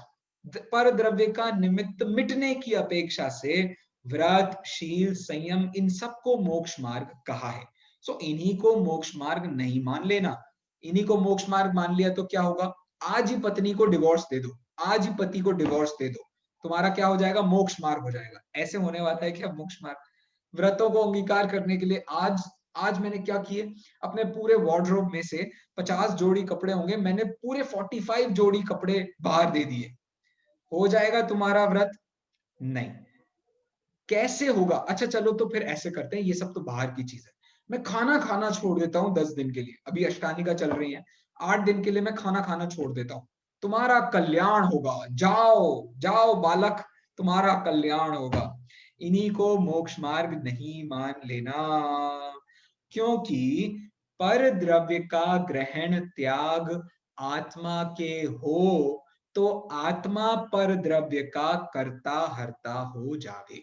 पर द्रव्य का निमित्त मिटने की अपेक्षा से व्रत शील संयम इन सबको मोक्ष मार्ग कहा है। सो इन्हीं को मोक्ष मार्ग नहीं मान लेना। इन्हीं को मोक्ष मार्ग मान लिया तो क्या होगा? आज ही पत्नी को डिवोर्स दे दो, आज ही पति को डिवोर्स दे दो, तुम्हारा क्या हो जाएगा? मोक्ष मार्ग हो जाएगा। ऐसे होने वाला है क्या मोक्ष मार्ग? व्रतों को अंगीकार करने के लिए आज मैंने क्या किए, अपने पूरे वार्डरोब में से 50 जोड़ी कपड़े होंगे, मैंने पूरे 45 जोड़ी कपड़े बाहर दे दिए। हो जाएगा तुम्हारा व्रत? नहीं। कैसे होगा? अच्छा चलो तो फिर ऐसे करते हैं, ये सब तो बाहर की चीज है, मैं खाना खाना छोड़ देता हूँ 10 दिन के लिए। अभी अष्टानिका चल रही है, 8 दिन के लिए मैं खाना खाना छोड़ देता हूँ, तुम्हारा कल्याण होगा। जाओ जाओ बालक, तुम्हारा कल्याण होगा। इन्हीं को मोक्ष मार्ग नहीं मान लेना, क्योंकि पर द्रव्य का ग्रहण त्याग आत्मा के हो तो आत्मा पर द्रव्य का कर्ता हर्ता हो जावे।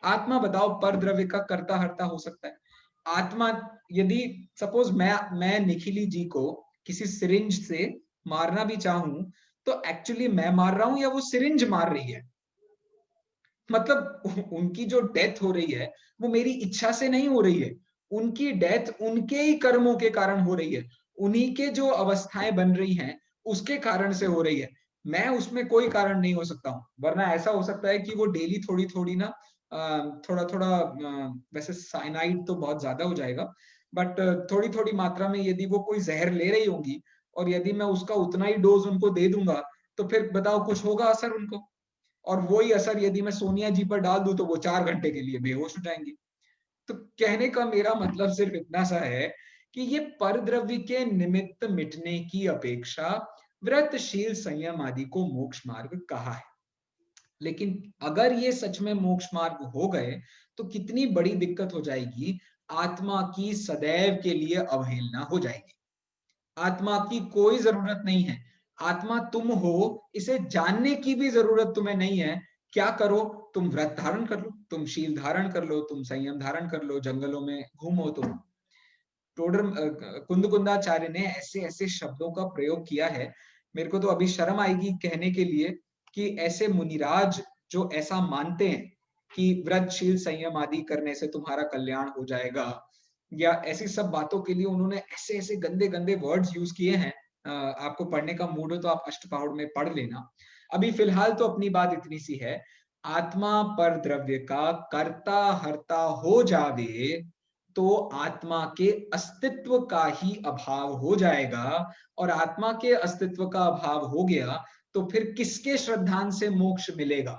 आत्मा बताओ पर द्रव्य का कर्ता हर्ता हो सकता है? आत्मा, यदि सपोज मैं निखिली जी को किसी सिरिंज से मारना भी चाहूं तो एक्चुअली मैं मार रहा हूं या वो सिरिंज मार रही है? मतलब उनकी जो डेथ हो रही है वो मेरी इच्छा से नहीं हो रही है, उनकी डेथ उनके ही कर्मों के कारण हो रही है, उन्हीं के जो अवस्थाएं बन रही हैं उसके कारण से हो रही है। मैं उसमें कोई कारण नहीं हो सकता हूँ। वरना ऐसा हो सकता है कि वो डेली थोड़ी थोड़ी ना थोड़ा थोड़ा वैसे साइनाइड तो बहुत ज्यादा हो जाएगा, बट थोड़ी थोड़ी मात्रा में यदि वो कोई जहर ले रही होंगी और यदि मैं उसका उतना ही डोज उनको दे दूंगा तो फिर बताओ कुछ होगा असर उनको? और वही असर यदि मैं सोनिया जी पर डाल दूं तो वो 4 घंटे के लिए बेहोश हो जाएंगी। तो कहने का मेरा मतलब सिर्फ इतना सा है कि ये परद्रव्य के निमित्त मिटने की अपेक्षा व्रतशील संयम आदि को मोक्ष मार्ग कहा है। लेकिन अगर ये सच में मोक्ष मार्ग हो गए तो कितनी बड़ी दिक्कत हो जाएगी, आत्मा की सदैव के लिए अवहेलना हो जाएगी। आत्मा की कोई जरूरत नहीं है, आत्मा तुम हो इसे जानने की भी जरूरत तुम्हें नहीं है। क्या करो, तुम व्रत धारण कर लो, तुम शील धारण कर लो, तुम संयम धारण कर लो, जंगलों में घूमो। तुम टोडर कुंदकुंदाचार्य ने ऐसे ऐसे शब्दों का प्रयोग किया है, मेरे को तो अभी शर्म आएगी कहने के लिए कि ऐसे मुनिराज जो ऐसा मानते हैं कि व्रतशील संयम आदि करने से तुम्हारा कल्याण हो जाएगा, या ऐसी सब बातों के लिए उन्होंने ऐसे ऐसे गंदे गंदे वर्ड्स यूज किए हैं। आपको पढ़ने का मूड हो तो आप अष्टपहाड़ में पढ़ लेना। अभी फिलहाल तो अपनी बात इतनी सी है, आत्मा पर द्रव्य का कर्ता हर्ता हो जावे तो आत्मा के अस्तित्व का ही अभाव हो जाएगा, और आत्मा के अस्तित्व का अभाव हो गया तो फिर किसके श्रद्धान से मोक्ष मिलेगा,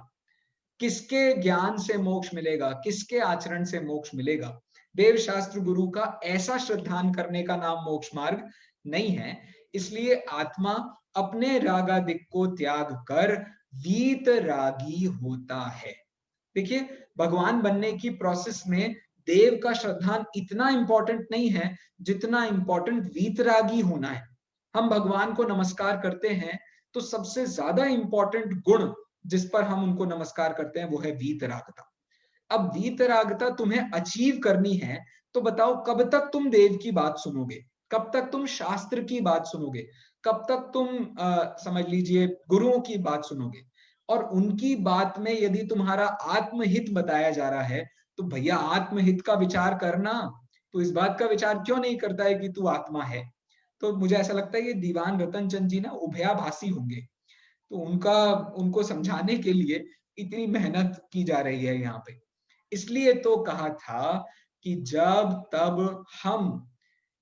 किसके ज्ञान से मोक्ष मिलेगा, किसके आचरण से मोक्ष मिलेगा? देव शास्त्र गुरु का ऐसा श्रद्धान करने का नाम मोक्ष मार्ग नहीं है। इसलिए आत्मा अपने रागादिक को त्याग कर वीत रागी होता है। देखिए, भगवान बनने की प्रोसेस में देव का श्रद्धान इतना इंपॉर्टेंट नहीं है जितना इंपॉर्टेंट वीतरागी होना है। हम भगवान को नमस्कार करते हैं तो सबसे ज्यादा इंपॉर्टेंट गुण जिस पर हम उनको नमस्कार करते हैं वो है वीतरागता। अब वीतरागता तुम्हें अचीव करनी है तो बताओ कब तक तुम देव की बात सुनोगे, कब तक तुम शास्त्र की बात सुनोगे, कब तक तुम समझ लीजिए गुरुओं की बात सुनोगे? और उनकी बात में यदि तुम्हारा आत्महित बताया जा रहा है तो भैया आत्महित का विचार करना, तो इस बात का विचार क्यों नहीं करता है कि तू आत्मा है? तो मुझे ऐसा लगता है ये दीवान रतन चंद जी ना उभयाभासी होंगे, तो उनको समझाने के लिए इतनी मेहनत की जा रही है यहाँ पे। इसलिए तो कहा था कि जब तब हम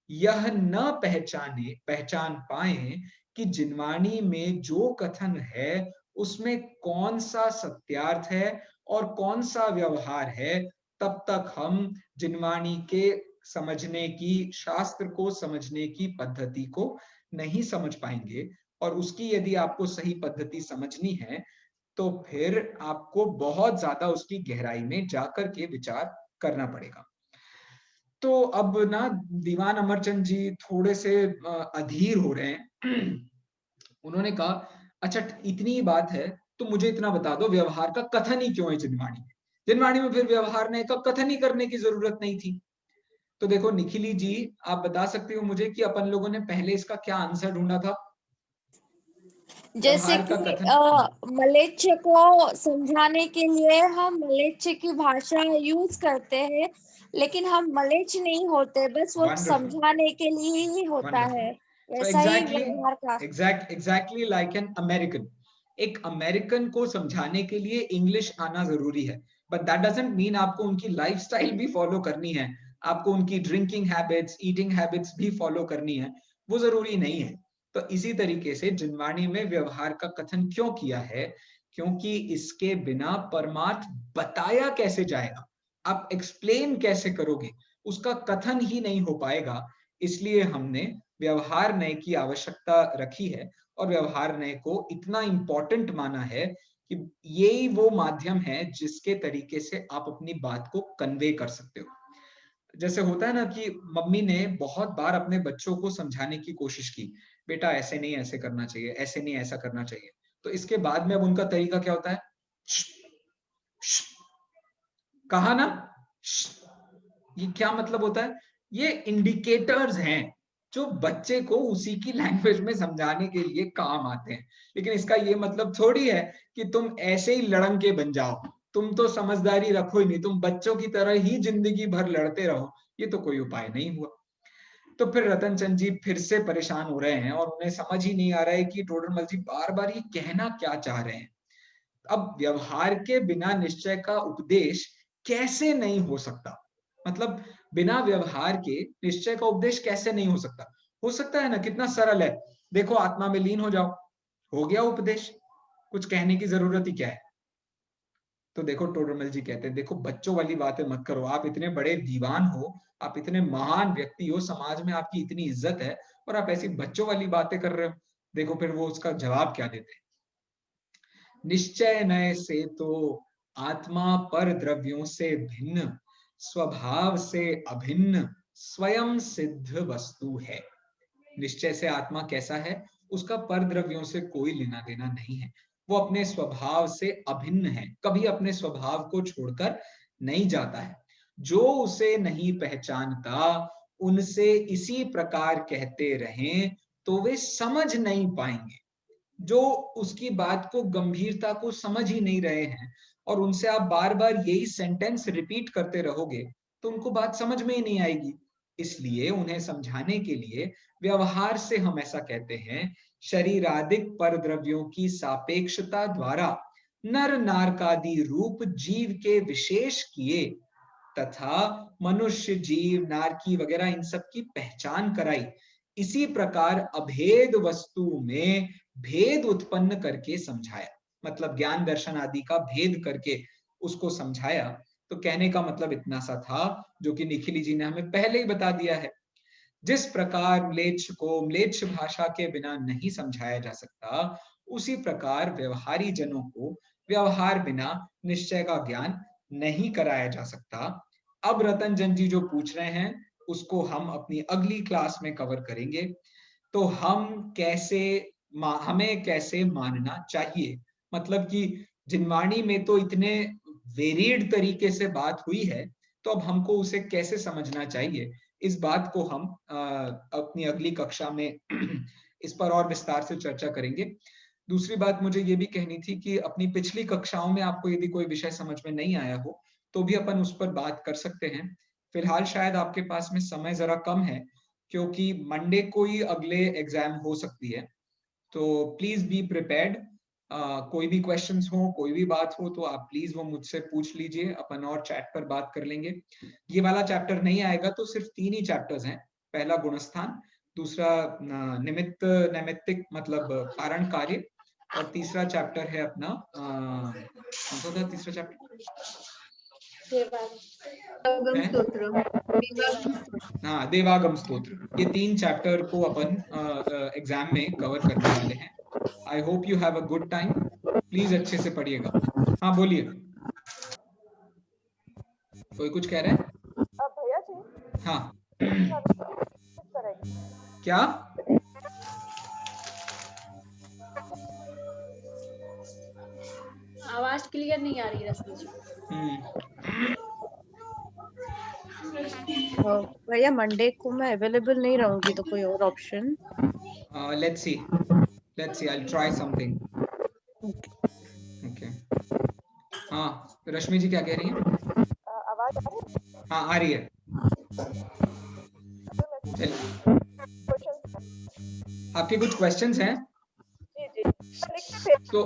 यह न पहचान पाए कि जिनवाणी में जो कथन है उसमें कौन सा सत्यार्थ है और कौन सा व्यवहार है, तब तक हम जिनवाणी के समझने की, शास्त्र को समझने की पद्धति को नहीं समझ पाएंगे। और उसकी यदि आपको सही पद्धति समझनी है तो फिर आपको बहुत ज्यादा उसकी गहराई में जाकर के विचार करना पड़ेगा। तो अब ना दीवान अमरचंद जी थोड़े से अधीर हो रहे हैं। उन्होंने कहा अच्छा इतनी बात है तो मुझे इतना बता दो व्यवहार का कथन ही क्यों है जिनवाणी में? जिनवाणी में फिर व्यवहार ने का कथन ही करने की जरूरत नहीं थी। तो देखो निखिली जी, आप बता सकते हो मुझे कि अपन लोगों ने पहले इसका क्या आंसर ढूंढा था? जैसे व्यवहार का कि कथन। मलेच्छ को समझाने के लिए हम मलेच्छ की भाषा यूज करते हैं, लेकिन हम मलेच्छ नहीं होते, बस वो वंडरफुल, समझाने के लिए ही होता है। वंडरफुल। सो वैसा ही व्यवहार का। एग्जैक्टली लाइक एन अमेरिकन, एक अमेरिकन को समझाने के लिए इंग्लिश आना जरूरी है, बट दैट डजंट मीन आपको उनकी लाइफस्टाइल भी फॉलो करनी है, आपको उनकी ड्रिंकिंग हैबिट्स, ईटिंग हैबिट्स भी फॉलो करनी है, वो जरूरी नहीं है। तो इसी तरीके से जिनवाणी में व्यवहार का कथन क्यों किया है? क्योंकि इसके बिना परमार्थ बताया कैसे जाएगा, आप एक्सप्लेन कैसे करोगे, उसका कथन ही नहीं हो पाएगा। इसलिए हमने व्यवहार न्याय की आवश्यकता रखी है और व्यवहार न्याय को इतना इंपॉर्टेंट माना है कि यही वो माध्यम है जिसके तरीके से आप अपनी बात को कन्वे कर सकते हो। जैसे होता है ना कि मम्मी ने बहुत बार अपने बच्चों को समझाने की कोशिश की, बेटा ऐसे नहीं ऐसे करना चाहिए, ऐसे नहीं ऐसा करना चाहिए, तो इसके बाद में अब उनका तरीका क्या होता है? कहा ना, ये क्या मतलब होता है? ये इंडिकेटर्स हैं जो बच्चे को उसी की लैंग्वेज में समझाने के लिए काम आते हैं। लेकिन इसका ये मतलब थोड़ी है कि तुम ऐसे ही लड़ंके बन जाओ तुम तो समझदारी रखो ही नहीं, तुम बच्चों की तरह ही जिंदगी भर लड़ते रहो, ये तो कोई उपाय नहीं हुआ। तो फिर रतन चंद जी फिर से परेशान हो रहे हैं और उन्हें समझ ही नहीं आ रहा है कि टोडरमल जी बार बार ये कहना क्या चाह रहे हैं। अब व्यवहार के बिना निश्चय का उपदेश कैसे नहीं हो सकता, मतलब बिना व्यवहार के निश्चय का उपदेश कैसे नहीं हो सकता? हो सकता है ना, कितना सरल है। देखो आत्मा में लीन हो जाओ, हो गया उपदेश, कुछ कहने की जरूरत ही क्या है। तो देखो टोडरमल जी कहते हैं, देखो बच्चों वाली बातें मत करो, आप इतने बड़े दीवान हो, आप इतने महान व्यक्ति हो, समाज में आपकी इतनी इज्जत है और आप ऐसी बच्चों वाली बातें कर रहे हो। देखो फिर वो उसका जवाब क्या देते हैं, निश्चय नय से तो आत्मा पर द्रव्यों से भिन्न, स्वभाव से अभिन्न, स्वयं सिद्ध वस्तु है। निश्चय से आत्मा कैसा है, उसका पर द्रव्यों से कोई लेना देना नहीं है, वो अपने स्वभाव से अभिन्न है, कभी अपने स्वभाव को छोड़कर नहीं जाता है। जो उसे नहीं पहचानता उनसे इसी प्रकार कहते रहें तो वे समझ नहीं पाएंगे। जो उसकी बात को गंभीरता को समझ ही नहीं रहे हैं और उनसे आप बार बार यही सेंटेंस रिपीट करते रहोगे तो उनको बात समझ में ही नहीं आएगी। इसलिए उन्हें समझाने के लिए व्यवहार से हम ऐसा कहते हैं, शरीरादिक परद्रव्यों की सापेक्षता द्वारा नर नारकादि रूप जीव के विशेष किए तथा मनुष्य जीव नारकी वगैरह इन सब की पहचान कराई। इसी प्रकार अभेद वस्तु में भेद उत्पन्न करके समझाया, मतलब ज्ञान दर्शन आदि का भेद करके उसको समझाया। तो कहने का मतलब इतना सा था जो कि निखिली जी ने हमें पहले ही बता दिया है। जिस प्रकार म्लेच्छ को म्लेच्छ भाषा के बिना नहीं समझाया जा सकता, उसी प्रकार व्यवहारी जनों को व्यवहार बिना निश्चय का ज्ञान नहीं कराया जा सकता। अब रतन चंद जी जो पूछ रहे हैं उसको हम अपनी अगली क्लास में कवर करेंगे। तो हमें कैसे मानना चाहिए, मतलब कि जिनवाणी में तो इतने वेरिड तरीके से बात हुई है, तो अब हमको उसे कैसे समझना चाहिए, इस बात को हम अपनी अगली कक्षा में इस पर और विस्तार से चर्चा करेंगे। दूसरी बात मुझे ये भी कहनी थी कि अपनी पिछली कक्षाओं में आपको यदि कोई विषय समझ में नहीं आया हो तो भी अपन उस पर बात कर सकते हैं। फिलहाल शायद आपके पास में समय जरा कम है क्योंकि मंडे को ही अगले एग्जाम हो सकती है, तो प्लीज बी प्रिपेयर्ड। कोई भी क्वेश्चंस हो, कोई भी बात हो तो आप प्लीज वो मुझसे पूछ लीजिए, अपन और चैट पर बात कर लेंगे। ये वाला चैप्टर नहीं आएगा तो सिर्फ 3 ही चैप्टर्स हैं, पहला गुणस्थान, दूसरा निमित्त नैमित्तिक मतलब कारण कार्य, और तीसरा चैप्टर है अपना कौन सा था तीसरा चैप्टर? हाँ, देवागम स्तोत्र। ये 3 चैप्टर को अपन एग्जाम में कवर करने वाले हैं। I hope you have a good time, please अच्छे से पढ़िएगा। हाँ बोलिए, कोई कुछ कह रहे हैं? भैया जी, हाँ करेंगे क्या? आवाज क्लियर नहीं आ रही रश्मि जी। भैया मंडे को मैं अवेलेबल नहीं रहूंगी, तो कोई और option? Let's see I will try something. Okay, हाँ रश्मि जी क्या कह रही हैं? आवाज आ रही है? हाँ आ रही है। आपके कुछ क्वेश्चंस हैं? जी तो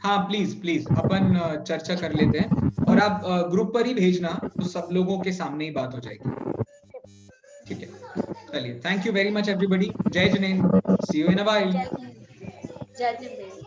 हाँ प्लीज अपन चर्चा कर लेते हैं और आप ग्रुप पर ही भेजना तो सब लोगों के सामने ही बात हो जाएगी। ठीक है, चलिए, thank you very much everybody. जय जिनेंद्र, सी यू इन अ व्हाइल। जय जिनेंद्र।